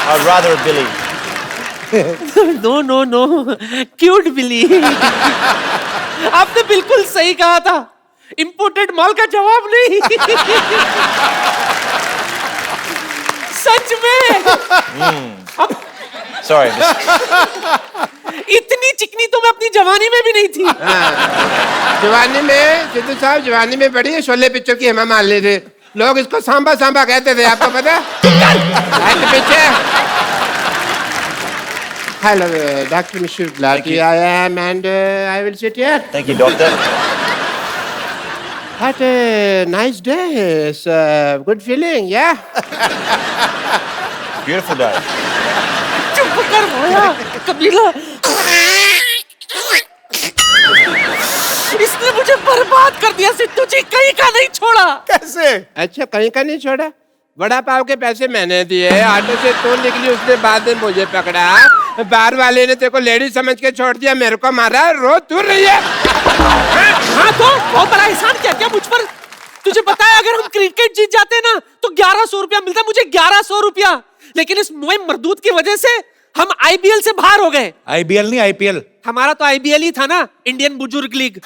I'd rather a Billy. No. Cute Billy. आपने बिल्कुल सही कहा था। Imported माल का जवाब नहीं। सच में। Sorry. इतनी चिकनी तो मैं अपनी जवानी में भी नहीं थी। जवानी में सिद्धू साहब जवानी में बड़ी है शोले पिक्चर की हेमा मालिनी थे। लोग इसको सांबा सांबा कहते थे, आपको पता है? पीछे। Hello, Dr. Mishra Gulati. I am, and I will sit here. Thank you, doctor. What a nice day. It's a good feeling, yeah? Beautiful day. चुप कर भैया, कबीला। इसने मुझे बर्बाद कर दिया सिद्धू जी, कहीं का नहीं छोड़ा। कैसे? अच्छा, कहीं का नहीं छोड़ा? बड़ा पाव के पैसे मैंने दिए, ऑटो से तू निकली, उसने बाद में मुझे पकड़ा, बार वाले ने तेरे को लेडी समझ के छोड़ दिया, मेरे को मारा, रो तू रही है। हाँ तो बहुत बड़ा एहसान किया क्या मुझ पर? तुझे पता है अगर हम क्रिकेट जीत जाते ना तो 1100 रुपया मिलता, मुझे 1100 रुपया। लेकिन इस मोए मरदूत की वजह से हम आईबीएल से बाहर हो गए। आईबीएल नहीं, आईपीएल। हमारा तो आईबीएल ही था ना, इंडियन बुजुर्ग लीग।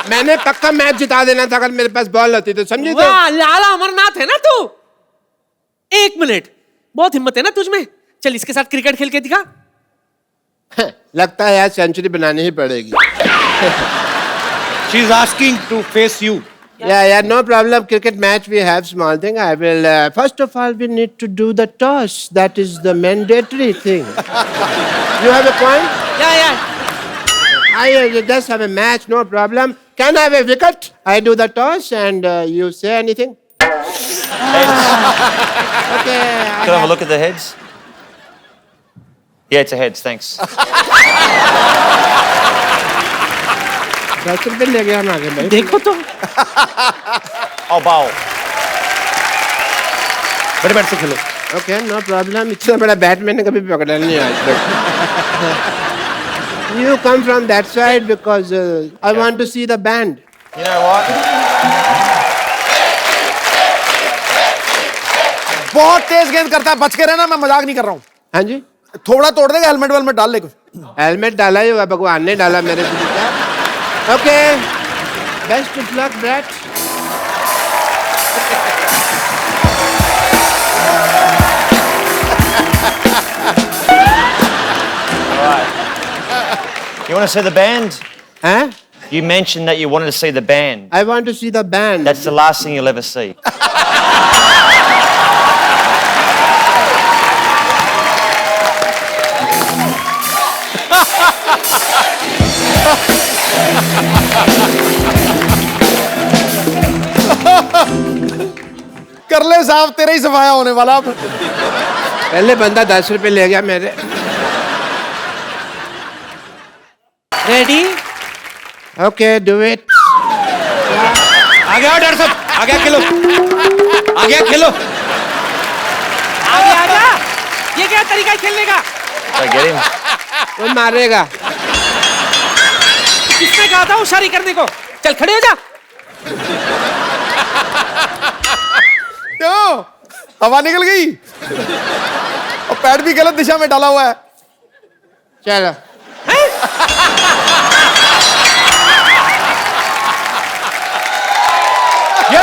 मैंने पक्का मैच जिता देना था अगर मेरे पास बॉल होती तो, समझी? तो वाह, लाला अमरनाथ है ना तू। 1 मिनट, बहुत हिम्मत है ना तुझ में। चल इसके साथ क्रिकेट खेल के दिखा। लगता है यार सेंचुरी बनानी ही पड़ेगी। She is asking to face you. Yeah, no problem. Cricket match, we have small thing. I will, first of all, we need to do the toss. That is the mandatory thing. You have a point? Yeah. I just have a match, no problem. Can I have a wicket? I do the toss and you say anything? Heads. Okay. Can I have a look at the heads? Yeah, it's a heads, thanks. 10 रुपए ले गया हम आगे भाई। देखो तो। I'll bowl. बड़े bat से खेलो। Okay, no problem. इतना बड़ा बैट मैंने कभी पकड़ा नहीं आज तक। You come from that side because I want to see the band. You know what? बहुत तेज गेंद करता है, बच के रहना, मैं मजाक नहीं कर रहा हूँ। हाँ जी? थोड़ा तोड़ देगा, हेलमेट वेलमेट डाल ले कुछ। हेलमेट डाला ही हुआ, भगवान ने डाला मेरे को। Okay, best of luck brat. You want to see the band? Huh? You mentioned that you wanted to see the band. I want to see the band. That's the last thing you'll ever see. कर ले साहब, तेरा ही सफाया होने वाला अब। पहले बंदा 10 रुपए ले गया मेरे। रेडी? Okay, do it. आ गया डर सब, आ गया खेलो, आ गया खेलो। आजा। ये क्या तरीका है खेलने का? So get him. वो मारेगा। किसने कहा था होशियारी करने को? चल खड़े हो जा। क्यों? हवा निकल गई और पैड भी गलत दिशा में डाला हुआ है। चलो। ये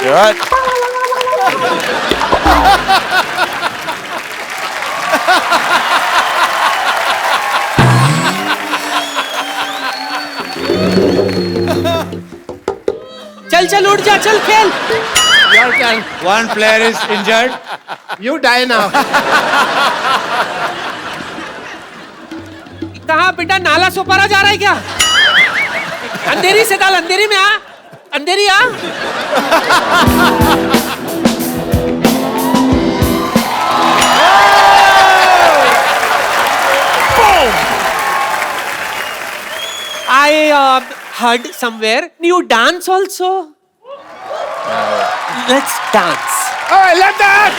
You alright? चल उठ जा, चल खेल। Your turn. One player is injured. You die now. कहाँ बेटा नाला सोपारा जा रहा है क्या? अंधेरी से डाल, अंधेरी में आ, अंधेरी आ. I heard somewhere you dance also. Let's dance. Oh, I love that.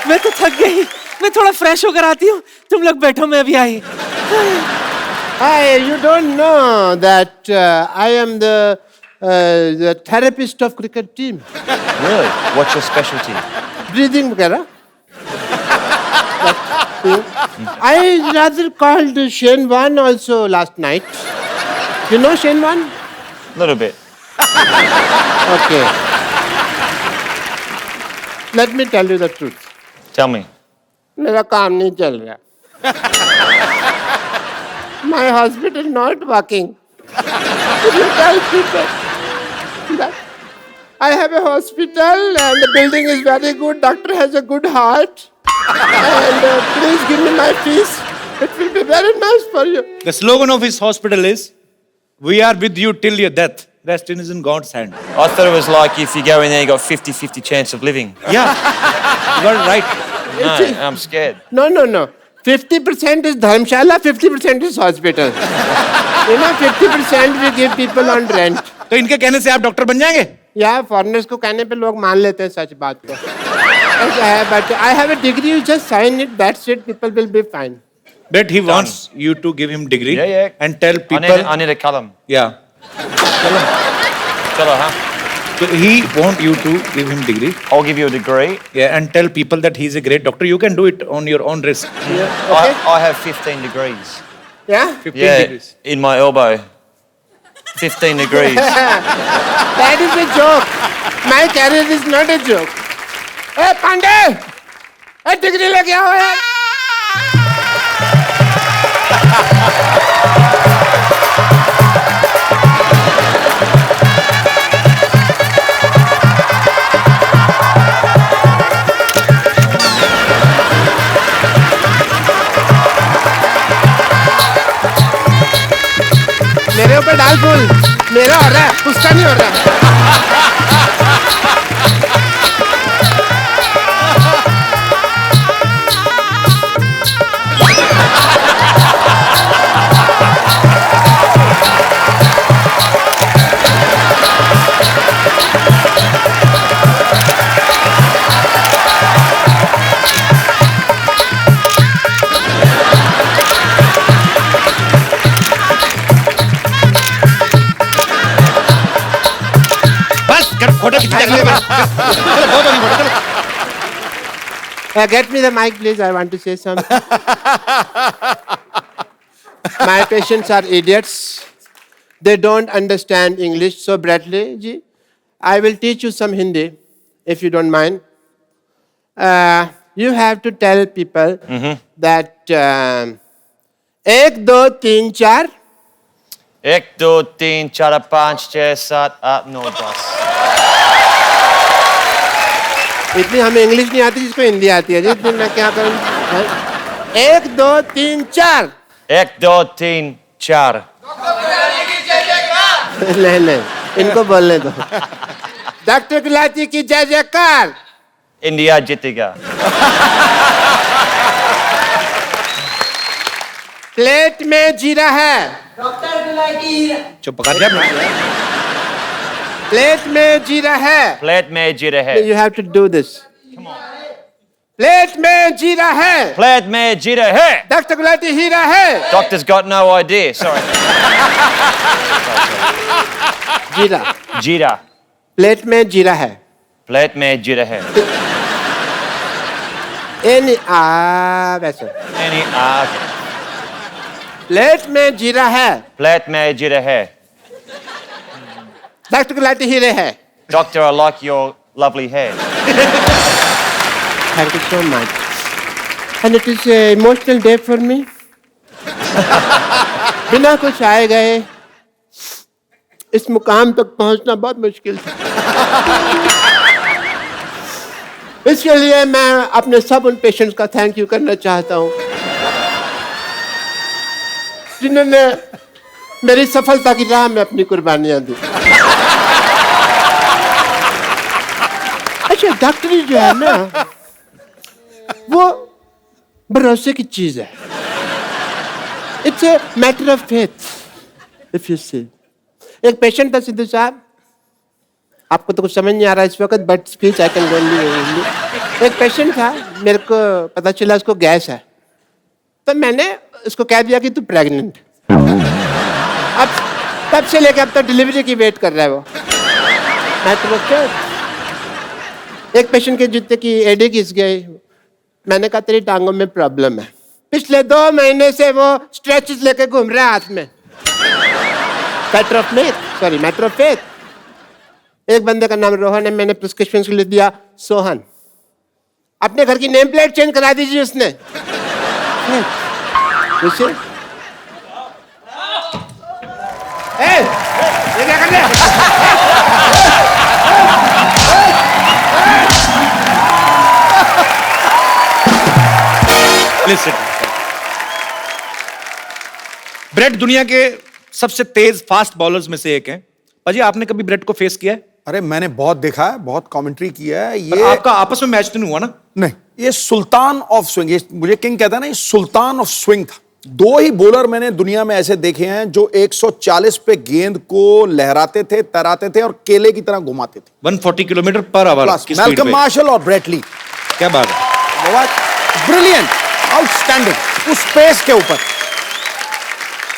मैं तो थक गई, मैं थोड़ा फ्रेश होकर आती हूँ, तुम लोग बैठो, मैं अभी आई. Hi, you don't know that I am the therapist of cricket team. Really? What's your specialty? Breathing वगैरह. I rather called Shane Warne also last night. You know Shane Warne? Little bit. Okay. Let me tell you the truth. Tell me. मेरा काम नहीं चल रहा. My hospital not working. You tell people that I have a hospital and the building is very good. Doctor has a good heart. And please give me my fees. It will be very nice for you. The slogan of his hospital is, "We are with you till your death. Rest is in God's hand." I thought it was like if you go in there, you got 50-50 chance of living. Yeah, you got it right. No, I'm scared. No. 50% is Dharmshala, 50% is hospital. You know, 50% we give people on rent. तो इनके कहने से आप doctor बन जाएंगे? Yeah, foreigners को कहने पे लोग मान लेते हैं सच बात को. ऐसा है, but I have a degree, you just sign it, that's it, people will be fine. But he wants you to give him degree Yeah. and tell people. I need a column. Yeah. Chalo, huh? So he want you to give him degree. I'll give you a degree. Yeah, and tell people that he's a great doctor. You can do it on your own risk. Okay? I have 15 degrees. Yeah? 15 degrees. In my elbow. 15 degrees. That is a joke. My career is not a joke. Hey, Pandey! Hey, degree लेके आओ यार. मेरे ऊपर डाल फूल. मेरा हो रहा है, उसका नहीं हो रहा. बस कर फोटो खींच चलो बहुत होगी फोटो चलो. Get me the mic, please. I want to say something. My patients are idiots. They don't understand English. So, Bradley ji, I will teach you some Hindi, if you don't mind. You have to tell people that 1, 2, 3, 4. 1, 2, 3, 4, 5, 6, 7, 8, 9, 10. इतनी हमें English नहीं आती जिसको हिंदी आती है जी. इतनी मैं क्या करूं? 1, 2, 3, 4. 1, 2, 3, 4. नहीं इनको बोलने दो. डॉक्टर गुलाटी की जय जयकार. India जीतेगा. प्लेट में जीरा है। चुप कर जा। प्लेट में जीरा है। Plate में जीरा है। You have to do this. Plate में जीरा है। Plate में जीरा है। डॉक्टर गुलाटी हीरा है। Doctor's got no idea. Sorry. जीरा। Jeera. प्लेट में जीरा है। Plate में जीरा है. वैसे Any प्लेट में जीरा है। Plate में जीरा है. डॉक्टर गुलाटी हीरे है। Doctor, I like your lovely hair. Thank you so much. And it is an emotional day for me. बिना कुछ आए गए इस मुकाम तक पहुंचना बहुत मुश्किल था। इसके लिए मैं अपने सब उन पेशेंट्स का थैंक यू करना चाहता हूं जिन्होंने मेरी सफलता की राह में अपनी कुर्बानियां दी। अच्छा, डॉक्टरी जो है ना वो भरोसे की चीज है। It's a matter of faith if you see. एक पेशेंट था सिद्धू साहब, आपको तो कुछ समझ नहीं आ रहा इस वक्त, but speech I can only. एक पेशेंट था, मेरे को पता चला उसको गैस है, तो मैंने उसको कह दिया कि तू प्रेग्नेंट। अब तब से लेकर अब तक डिलीवरी की वेट कर रहा है वो। Matter of faith. एक पेशेंट के जूते की एडी घिस गई, मैंने कहा तेरी टांगों में प्रॉब्लम है। पिछले 2 महीने से वो स्ट्रेचेस लेके घूम रहा है हाथ में। Matter of faith. एक बंदे का नाम रोहन है, मैंने प्रिस्क्रिप्शन के लिए दिया सोहन। अपने घर की नेम प्लेट चेंज करा दीजिए उसने। ये क्या कर रहे ब्रेट दुनिया के सबसे तेज फास्ट बॉलर्स में से एक है। पाजी, आपने कभी ब्रेट को फेस किया है? अरे मैंने बहुत देखा है, बहुत कमेंट्री किया है। ये आपका आपस में मैच तो नहीं हुआ ना? नहीं, ये सुल्तान ऑफ स्विंग, ये मुझे किंग कहता है ना, ये सुल्तान ऑफ स्विंग था। 2 ही बॉलर मैंने दुनिया में ऐसे देखे हैं जो 140 पे गेंद को लहराते थे, तराते थे और केले की तरह घुमाते थे। 140 kilometre per hour. Malcolm Marshall और ब्रेट ली। क्या बात है, ब्रिलियंट, आउटस्टैंडिंग उस पेस के ऊपर।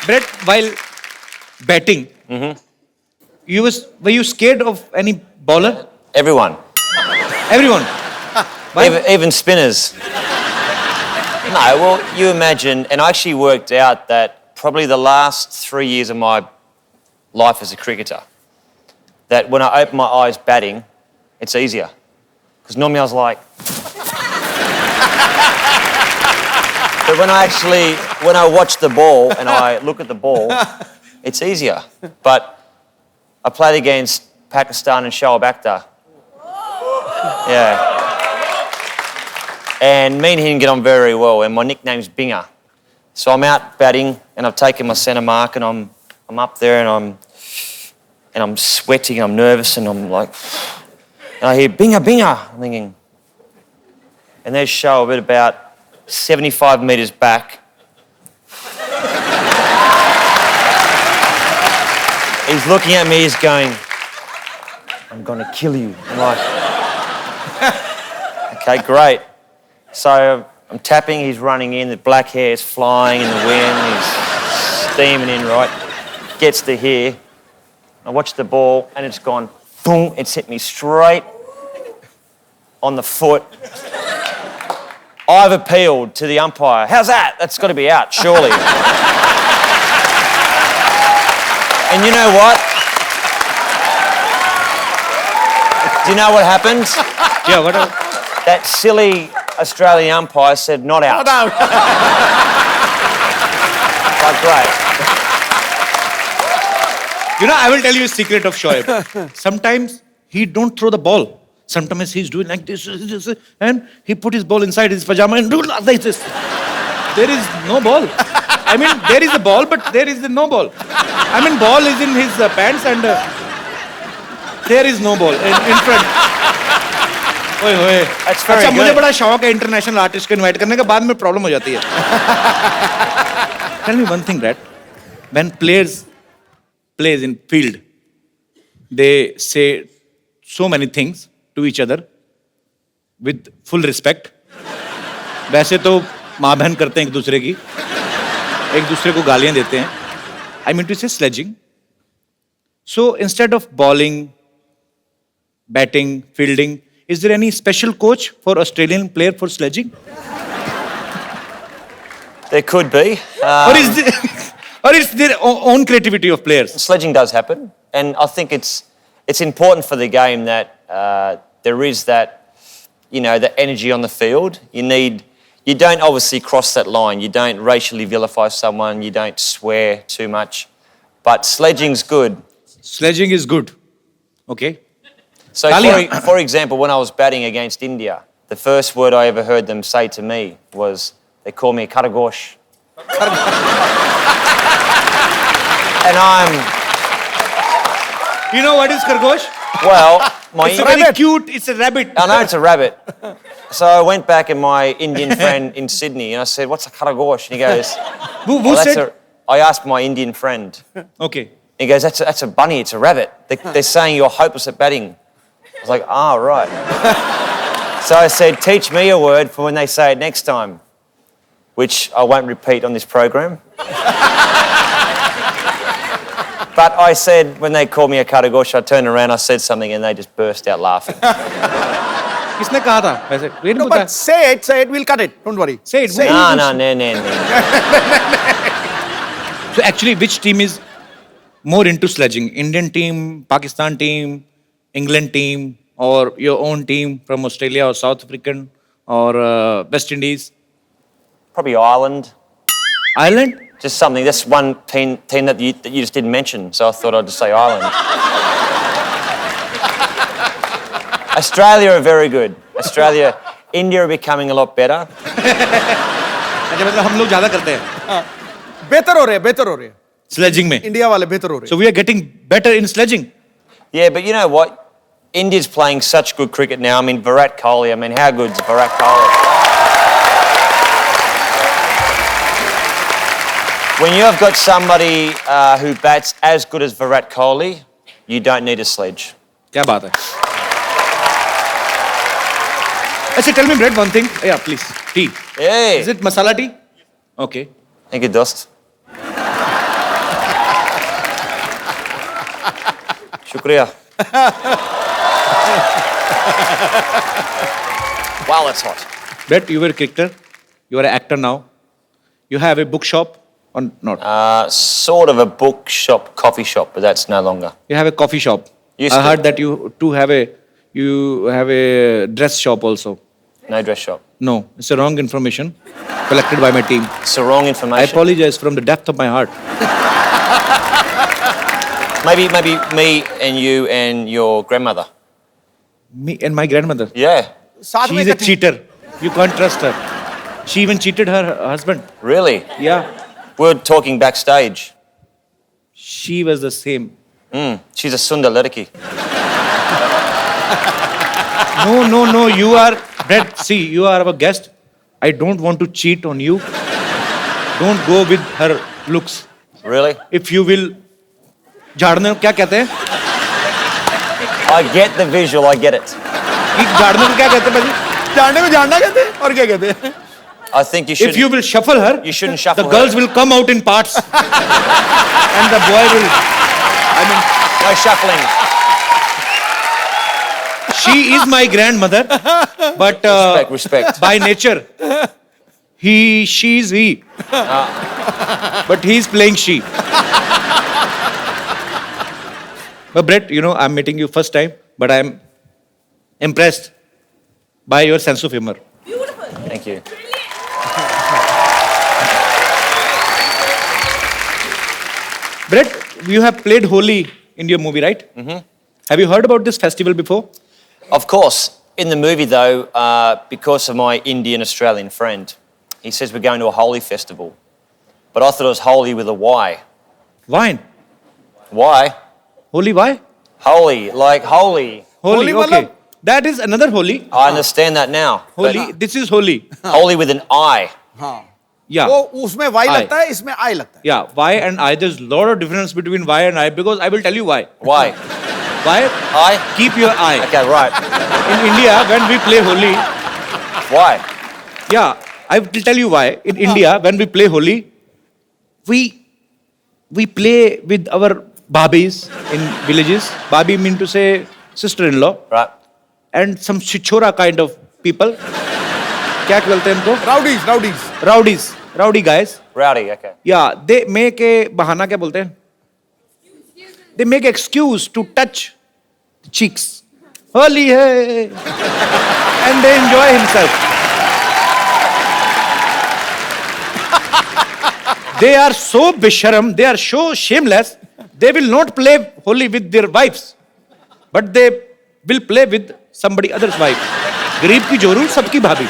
Brett, while batting, were you scared of any bowler? Everyone. Everyone. Why? Even spinners. No, well, you imagine, and I actually worked out that probably the last 3 years of my life as a cricketer, that when I open my eyes batting, it's easier. Because normally I was like... But when I watch the ball and I look at the ball, it's easier. But I played against Pakistan and Shoaib Akhtar. Yeah. And me and him get on very well, and my nickname's Binger. So I'm out batting, and I've taken my centre mark, and I'm up there, and I'm sweating, I'm nervous, and I'm like, and I hear Binger, Binger. I'm thinking, and there's Shoaib at about 75 metres back. He's looking at me, he's going, I'm gonna kill you. I'm like, okay, great. So I'm tapping, he's running in, the black hair is flying in the wind, he's steaming in, right? Gets to here. I watch the ball and it's gone, boom, it's hit me straight on the foot. I've appealed to the umpire. How's that? That's got to be out, surely. And you know what? Do you know what happened? Yeah, what? That silly Australian umpire said not out. Not out. Like, great. You know, I will tell you a secret of Shoaib. Sometimes he don't throw the ball. Sometimes he's doing like this, and he put his ball inside his pajama and do like this. There is no ball. I mean, there is a ball, but there is no ball. I mean, ball is in his pants and there is no ball in front. ओए होए। अच्छा, मुझे बड़ा शौक है international artist को invite करने का, बाद में प्रॉब्लम हो जाती है। tell me one thing, Brett. When players plays in field, they say so many things to each other with full respect. वैसे तो माँ बहन करते हैं एक दूसरे को गालियां देते हैं. I mean to say sledging. So instead of bowling, batting, fielding, is there any special coach for Australian player for sledging? There could be. Or is their own creativity of players? Sledging does happen, and I think it's important for the game that there is that, the energy on the field. You don't obviously cross that line. You don't racially vilify someone. You don't swear too much. But sledging's good. Sledging is good. Okay. So, Talia. for example, when I was batting against India, the first word I ever heard them say to me was, they call me Karagosh. And You know what is Khargosh? well, It's a very cute, it's a rabbit. I know it's a rabbit. So I went back and my Indian friend in Sydney and I said, what's a Karagosh? And he goes, Who said? I asked my Indian friend. Okay. He goes, that's a bunny, it's a rabbit. They're saying you're hopeless at batting. I was like, right. So I said, teach me a word for when they say it next time, which I won't repeat on this program. But I said, when they called me a Karagosh, I turned around, I said something, and they just burst out laughing. किसने कहा था वैसे? ये नहीं No, पता. but say it, we'll cut it. Don't worry. Say it. No. So actually, which team is more into sledging? Indian team, Pakistan team, England team, or your own team from Australia or South African or West Indies? Probably Ireland. Ireland? Just something. That's one team that you just didn't mention, so I thought I'd just say Ireland. Australia are very good. India are becoming a lot better. अच्छा मतलब हम लोग ज़्यादा करते हैं. बेहतर हो रहे हैं. Sledging में. इंडिया वाले बेहतर हो रहे हैं. So we are getting better in sledging. Yeah, but you know what? India's playing such good cricket now. I mean, Virat Kohli. I mean, how good's Virat Kohli? When you have got somebody who bats as good as Virat Kohli, you don't need a sledge. क्या बात है? अच्छा, tell me, Brett, one thing. Yeah, please. Tea. Hey. Is it masala tea? Okay. Thank you, Dost. Shukriya. Wow, that's hot. Brett, you were a cricketer. You are an actor now. You have a bookshop or not? Sort of a bookshop, coffee shop, but that's no longer. You have a coffee shop. Used I to. heard that you have a dress shop also. No dress shop. No, it's a wrong information collected by my team. It's the wrong I information. apologize from the depth of my heart. Maybe me and you and your grandmother. Me and my grandmother. Yeah. साथ में She's a इकट्ठे- cheater. You can't trust her. She even cheated her husband. Really? Yeah. We were talking backstage. She was the same. She's a Sundar Ladaki. No. You are, Brett, see, you are our guest. I don't want to cheat on you. Don't go with her looks. Really? If you will, झाड़ने को क्या कहते हैं? I get the visual, I get it. झाड़ने को क्या कहते हैं भाजी? जानने को जानना कहते हैं और क्या कहते हैं? I think you should. If you will shuffle her, You shouldn't shuffle the her. girls will come out in parts. And the boy will, No shuffling. she is my grandmother, but Respect. by nature, she is he. But he is playing she. But Brett, I'm meeting you first time, but I'm impressed by your sense of humor. Thank you. Brett, you have played Holi in your movie, right? Mm-hmm. Have you heard about this festival before? Of course. In the movie, though, because of my Indian-Australian friend, he says we're going to a Holi festival. But I thought it was Holi with a Y. Wine. Why? Holi, why? Holy, like holy. Holi, Holi okay. matlab? That is another Holi. I understand that now. but Holi, this is Holi. Holy with an I. Yeah. वो उसमें Y I. लगता है, इसमें आई लगता है. Yeah, Y and I. There's a lot of difference between Y and I because I will tell you why. Why? Why? I? Keep your eye. Okay, right. In India, when we play Holi, Why? yeah, I will tell you why. In India, when we play Holi, we play with our babis in villages. Babi mean to say sister-in-law. Right. And some chichora kind of people. क्या बोलते हैं इनको? Rowdies. Rowdy guys. Rowdy, okay. Yeah, they make a बहाना क्या बोलते हैं? They make excuse to touch the cheeks. Holi hai. And they enjoy himself. They are so bisharam, they are so shameless, they will not play Holi with their wives. But they will play with somebody other's wife. गरीब की जोरू सबकी भाभी.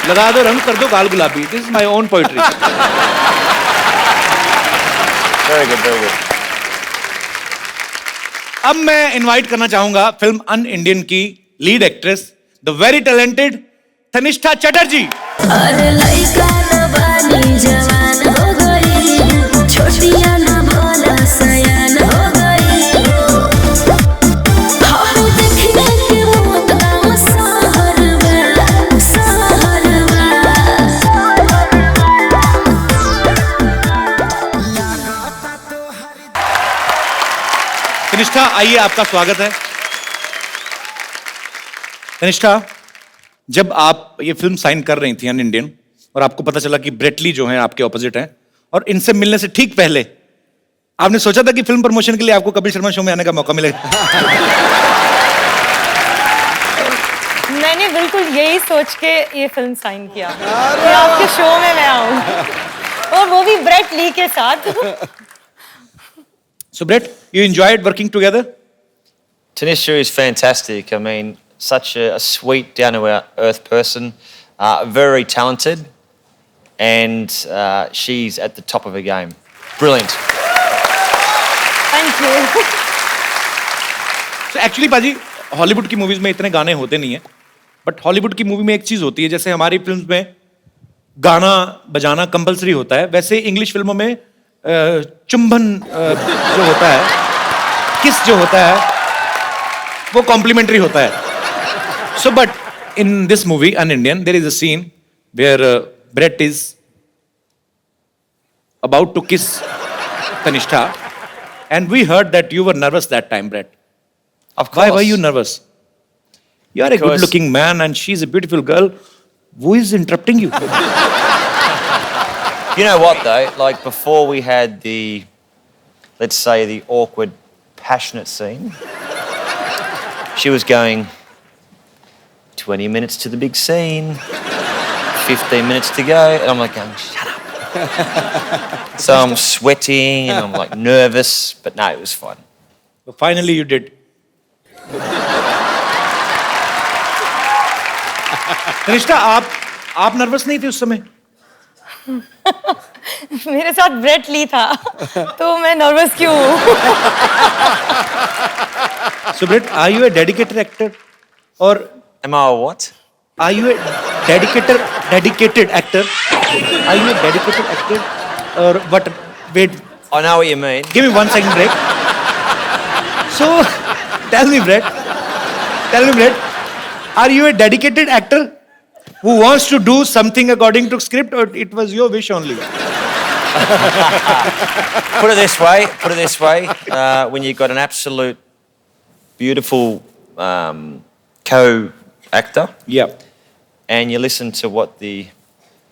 लगा दो रंग कर दो गाल गुलाबी. This is my own poetry. Very good, very good. अब मैं इनवाइट करना चाहूंगा फिल्म अन इंडियन की lead actress the very talented Tanishtha Chatterjee. अरे लइका न बानी जवान हो गई, छोटिया न भोला सयान हो गई. हम देखने के मौत गाँव सहरवा. तनिष्ठा आइए, आपका स्वागत है. तनिष्ठा, जब आप ये फिल्म साइन कर रही थी अन इंडियन और आपको पता चला कि ब्रेट ली जो है आपके ऑपोजिट हैं और इनसे मिलने से ठीक पहले आपने सोचा था कि फिल्म प्रमोशन के लिए आपको कपिल शर्मा शो में आने का मौका मिलेगा? मैंने बिल्कुल यही सोच के ये फिल्म साइन किया कि आपके शो में मैं आऊं और वो भी ब्रेट ली के साथ. So Brett, you enjoyed working together? Tanisha is fantastic. I mean, such a sweet, down-to-earth person, very talented, and she's at the top of her game. Brilliant. Thank you. So actually पाजी, Hollywood की movies में इतने गाने होते नहीं है, but Hollywood की movie में एक चीज होती है, जैसे हमारी फिल्म्स में गाना बजाना कंपलसरी होता है, वैसे इंग्लिश फिल्मों में चुंबन जो होता है, किस जो होता है, वो कॉम्प्लीमेंट्री होता है. So but in this movie UnIndian there is a scene where Brett is about to kiss Tannishtha and we heard that you were nervous that time. Brett, Of course. why were you nervous? You are a Because- good looking man and she's a beautiful girl. Who is interrupting you? You know what, though? Like, before we had the, let's say, the awkward, passionate scene, she was going, 20 minutes to the big scene, 15 minutes to go, and I'm like, shut up. So I'm sweating, and I'm like nervous, but no, it was fun. So finally you did. Tanishtha, आप nervous नहीं थे उस समय? मेरे साथ Brett Lee था तो मैं नर्वस क्यों हूँ? So Brett, are you a dedicated actor? Or Am I a what? are you a dedicated actor? Are you a dedicated actor? Or what? Wait, I know what you mean. give me 1 second break. So, tell me Brett, are you a dedicated actor who wants to do something according to script, or it was your wish only? Put it this way, when you've got an absolute beautiful co-actor, Yeah. and you listen to what the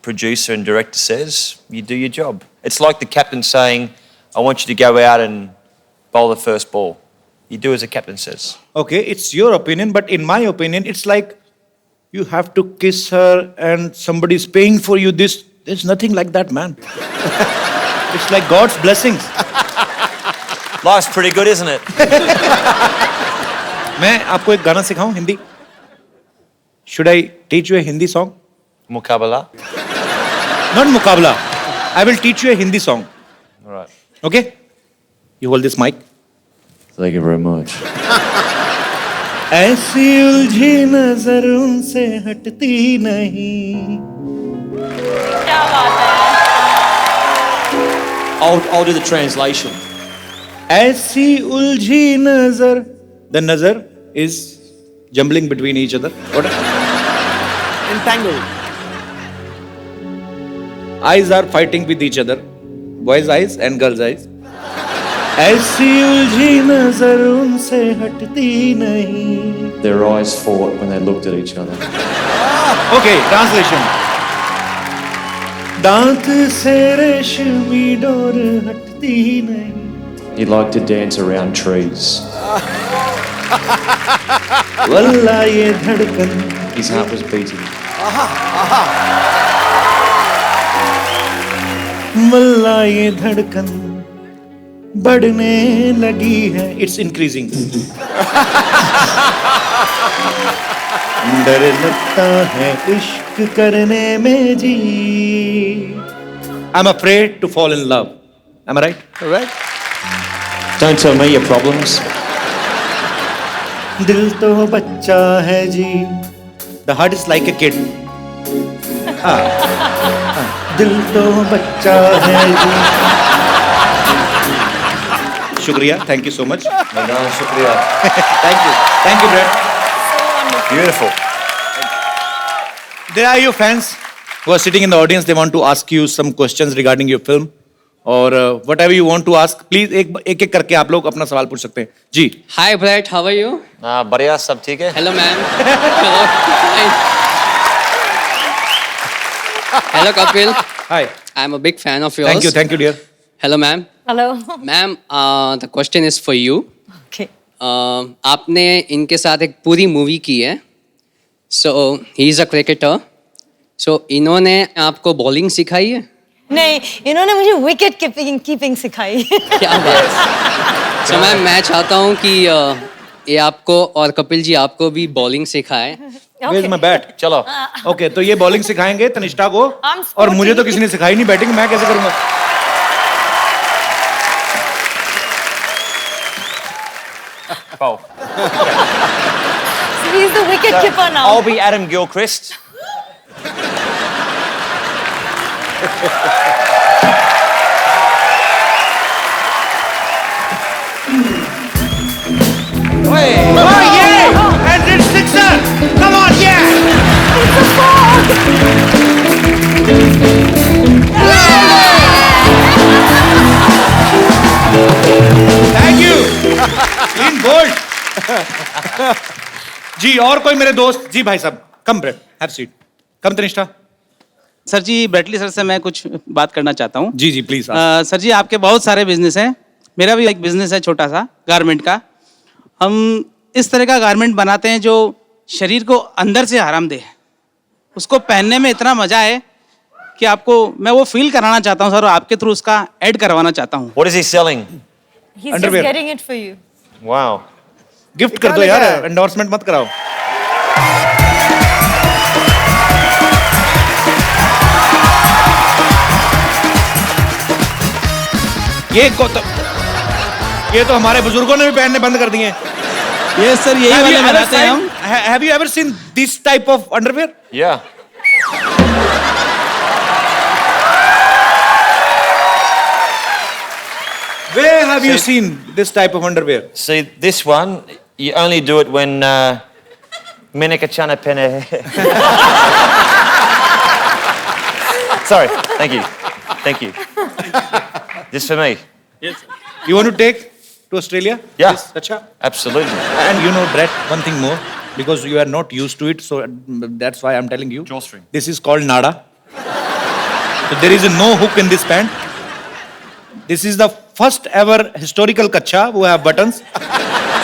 producer and director says, you do your job. It's like the captain saying, I want you to go out and bowl the first ball. You do as the captain says. Okay, it's your opinion, but in my opinion, it's like you have to kiss her and somebody's paying for you this. There's nothing like that, man. It's like God's blessings. Life's pretty good, isn't it? मैं आपको एक गाना सिखाऊं Hindi? Should I teach you a Hindi song? Mukabala. Not मुकाबला. I will teach you a Hindi song. All right. Okay? You hold this mic. Thank you very much. ऐसी उलझी नजर उनसे हटती नहीं, क्या बात है I'll do the translation. ऐसी उलझी नजर. The nazar is jumbling between each other. What? Entangled. Eyes are fighting with each other. Boys' eyes and girls' eyes. ऐसी उलझी नजर उनसे हटती नहीं. Their eyes fought when they looked at each other. Okay, translation. दांत से रेशमी door हटती नहीं. He liked to dance around trees. वल्ला ये धड़कन. His heart was beating. वल्ला ये धड़कन बढ़ने लगी है. It's increasing. डर लगता है इश्क करने में जी. I'm afraid to fall in love. Am I right? Correct. Don't tell me your problems. दिल तो बच्चा है जी. The heart is like a kid. दिल तो बच्चा है जी. शुक्रिया. Thank you so much. No, shukriya. Thank you. Thank you, Brad. Beautiful. There are your fans who are sitting in the audience. They want to ask you some questions regarding your film. और whatever you want to ask, please एक एक करके आप लोग अपना सवाल पूछ सकते हैं. जी. Hi Brett, how are you? बढ़िया सब ठीक है. Hello ma'am. Hello. Hello Kapil. Hi. I'm a big fan of yours. Thank you, dear. Hello ma'am. Hello Ma'am, the question is for you. Okay आपने इनके साथ एक पूरी मूवी की है. So he is a cricketer. So इन्होंने आपको bowling सिखाई है? नहीं इन्होंने मुझे विकेट कीपिंग सिखाई. क्या बात. So मैम मैं चाहता हूँ कि ये आपको और कपिल जी आपको भी बॉलिंग सिखाए. Where's my bat? चलो. Okay, तो ये बॉलिंग सिखाएंगे तनिष्ठा को. I'm और मुझे तो किसी ने सिखाई नहीं बैटिंग. मैं कैसे करूंगा? Bowl. So he's the wicket keeper now. I'll be Adam Gilchrist. Oh yeah! And it's sixer. Come on, yeah! Thank you. Clean bold. जी और कोई मेरे दोस्त. जी भाई साहब. Come Brett. Have seat. Come Tanishtha. Sir ji Brett Lee sir से मैं कुछ बात करना चाहता हूँ. जी जी प्लीज. सर जी आपके बहुत सारे बिजनेस हैं. मेरा भी एक बिजनेस है छोटा सा गारमेंट का. हम इस तरह का गारमेंट बनाते हैं जो शरीर को अंदर से आराम दे. उसको पहनने में इतना मजा है कि आपको मैं वो फील कराना चाहता हूँ सर. और आपके थ्रू उसका ऐड करवाना चाहता हूँ. What is he selling? He's Underwear. just getting it for you. Wow. Gift कर दो यार. एंडोर्समेंट मत कराओ. ये तो हमारे बुजुर्गों ने भी पहनने बंद कर दिए हैं. ये सर यही वाले बनाते हैं हम. Have you ever seen this type of underwear? Yeah. Where have you seen this type of underwear? See, this one, you only do it when Menika Chana Pene. Sorry, thank you. Thank you. This for me. Yes. You want to take to Australia? Yeah. Yes, acha. Absolutely. And you know, Brett, one thing more, because you are not used to it, so that's why I'm telling you. Drawstring. This is called nada. So there is no hook in this pant. This is the first ever historical kacha who have buttons.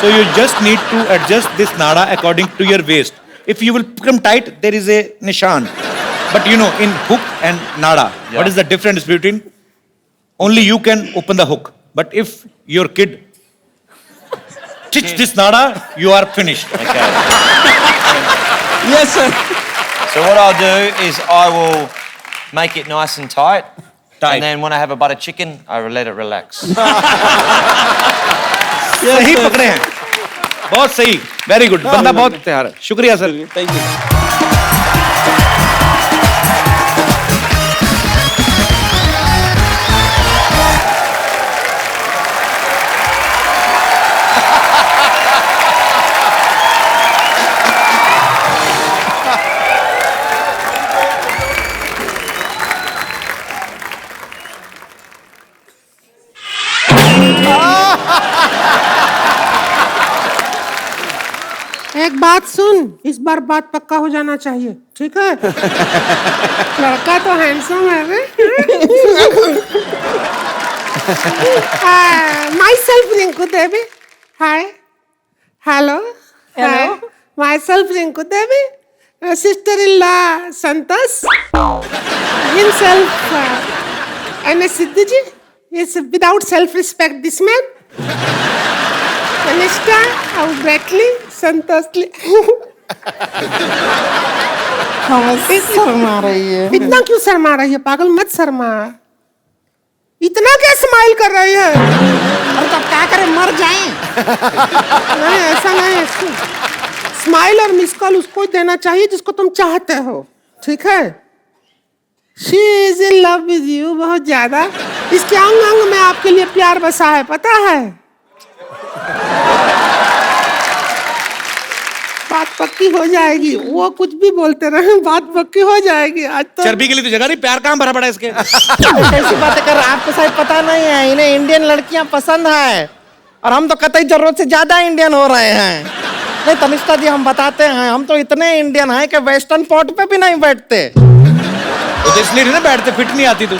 So you just need to adjust this nada according to your waist. If you will become tight, there is a nishan. But you know, in hook and nada, what is the difference between? Only you can open the hook. But if your kid stitch this nada, you are finished. Okay. Yes, sir. So what I'll do is I will make it nice and tight. And then when I have a butter chicken, I will let it relax. सही पकड़े हैं. बहुत सही. Very good. बंदा बहुत तैयार है. शुक्रिया सर. Thank you. बात सुन, इस बार बात पक्का हो जाना चाहिए, ठीक है? लड़का तो हैंडसम है रे। Myself Rinku Devi. Hi. Hello. Hello. Hi. Myself Rinku Devi. Sister-in-law Santas. Himself N.S. Siddhiji. Is without self-respect this man. Kanishka, Bradley, Santos. Sharma रही है। इतना क्यों शर्मा रही है? पागल मत शर्मा। इतना क्या स्माइल कर रही है? और तब क्या करें, मर जाएं? नहीं ऐसा नहीं, स्माइल और मिस कॉल उसको ही देना चाहिए जिसको तुम चाहते हो, ठीक है? She is in love with you बहुत ज्यादा। इसके अंग अंग में आपके लिए प्यार बसा है, पता है? बात पक्की हो जाएगी, वो कुछ भी बोलते रहे, बात पक्की हो जाएगी। आज तो चर्बी के लिए तो जगह नहीं, प्यार कहाँ भरा पड़ा है इसके? कैसी बातें कर रहे हैं? आपको शायद पता नहीं है, इन्हें इंडियन लड़कियां पसंद है और हम तो कतई जरूरत से ज्यादा इंडियन हो रहे हैं। नहीं तनिष्का जी, हम बताते हैं, हम तो इतने इंडियन हैं कि वेस्टर्न पोर्ट पे भी नहीं बैठते। तो इसलिए ना बैठते, फिट नहीं आती तू।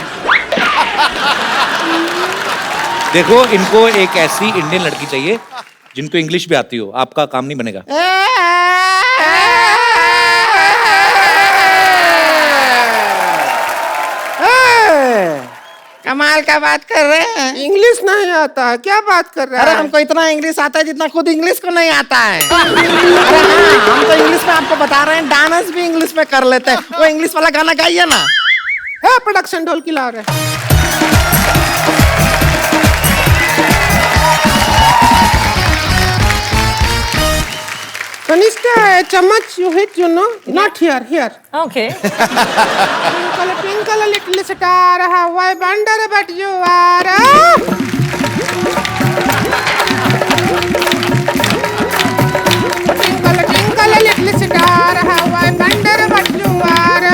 देखो, इनको एक ऐसी इंडियन लड़की चाहिए जिनको इंग्लिश भी आती हो, आपका काम नहीं बनेगा। कमाल का बात कर रहे हैं। इंग्लिश नहीं आता है, क्या बात कर रहे हैं? अरे हमको इतना इंग्लिश आता है जितना खुद इंग्लिश को नहीं आता है। अरे हाँ, हम तो इंग्लिश में आपको बता रहे हैं, डांस भी इंग्लिश में कर लेते हैं। वो इंग्लिश वाला गाना गाइए ना। है प्रोडक्शन ढोल की ला रहे। Kanishka, चम्मच you hit, you know, not here, here. Okay. Twinkle, twinkle, little star, how I wonder but you are. Twinkle, twinkle, little star, how I wonder but you are.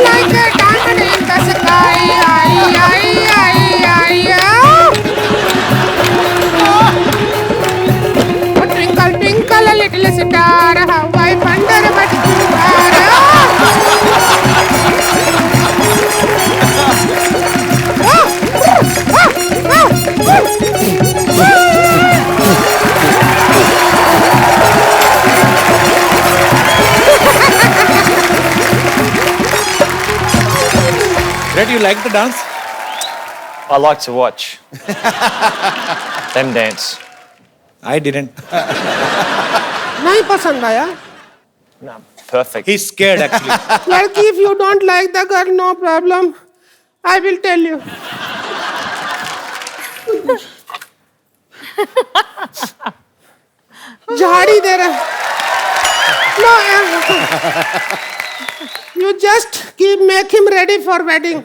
Like a diamond in the sky, Twinkle, twinkle, little star, how I wonder but you Red, you like the dance? I like to watch them dance. I didn't. नहीं पसंद आया? No, perfect. He's scared actually. Like if you don't like the girl, no problem. I will tell you. झाड़ी दे रहा। No, you just make him ready for wedding.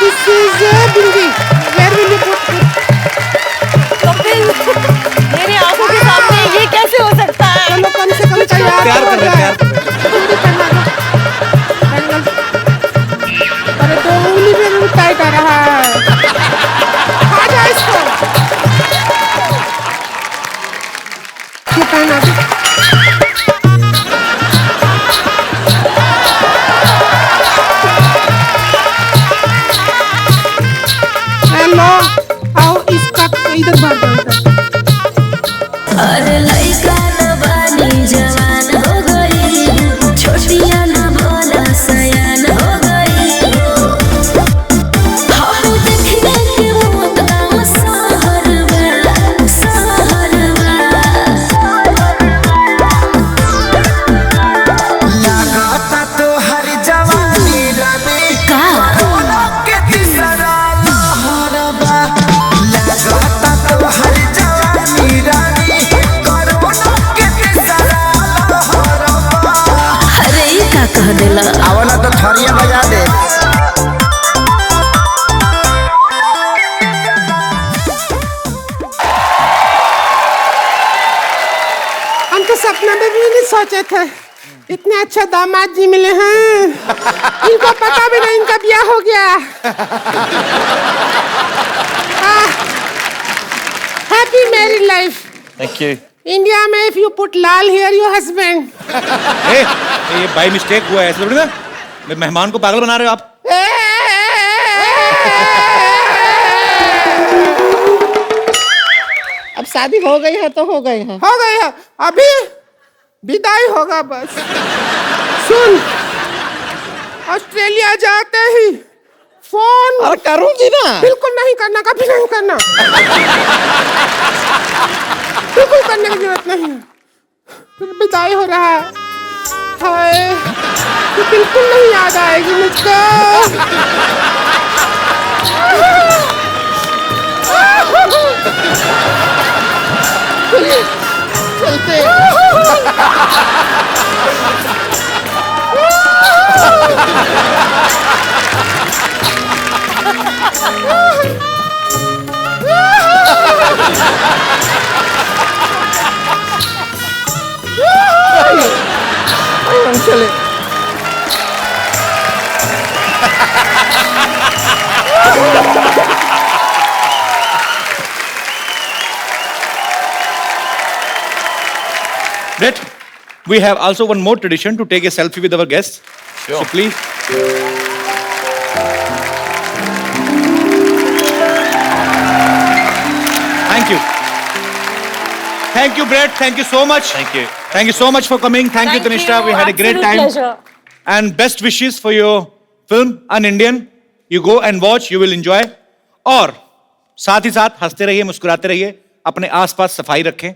This is Bindi. Where will you put it? मेरे आंखों के सामने ये कैसे हो सकता है? चलो कम से कम तैयार प्यार तो कर हो रहे हैं, जाए। चूड़ी पहना दो। बैंगल। अरे तो उंगली में भी टाइट आ रहा है। खा जा इसको। ये पहना दो। हेलो, आओ इसका इधर बाहर दो इधर। अरे लइका न बानी जवान हो गई, छोटिया न बोला सयान हो गई। हम देखने के मौत का सहरवा, सहरवा। लगाता तो हर जवानी रमे का के तीसरा लहरबा। लगाता तो हर जवानी रमे कोरोना के तीसरा लहरबा। अरे ये का कह देला? आवला तो थरिया बजा दे। हम तो सपना में भी नहीं सोचे थे इतने अच्छे दामाद जी मिले हैं। इनको पता भी नहीं इनका ब्याह हो गया। Happy married life. Thank you. India में इफ यू पुट लाल हेयर योर हस्बैंड। ये बाय मिस्टेक हुआ है, ऐसे थोड़ी ना। मेहमान को पागल बना रहे हो आप। अब शादी हो गई है तो हो गई है। हो गई है, अभी विदाई होगा बस। सुन, ऑस्ट्रेलिया जाते ही फोन। और करूंगी ना। बिल्कुल नहीं करना, कभी नहीं करना। बिल्कुल करने की जरूरत नहीं है। फिर विदाई हो रहा है, हाय, तो बिल्कुल नहीं याद आएगी मुझको। चलिए, चलते हैं। हम चले। Brett, we have also one more tradition to take a selfie with our guests. Sure. So please. Thank you. Thank you, Brett. Thank you so much. Thank you. Thank you so much for coming. Thank you, Tanishta. We had a great time. And best wishes for your film, An Indian. You go and watch, you will enjoy. और साथ ही साथ हंसते रहिए, मुस्कुराते रहिए, अपने आसपास सफाई रखें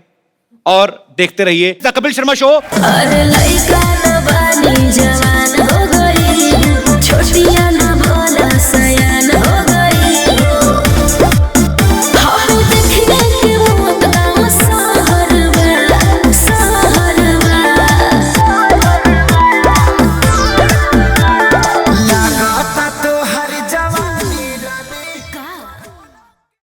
और देखते रहिए द कपिल शर्मा शो। अरे लइका न बानी जवान हो गई, छोटिया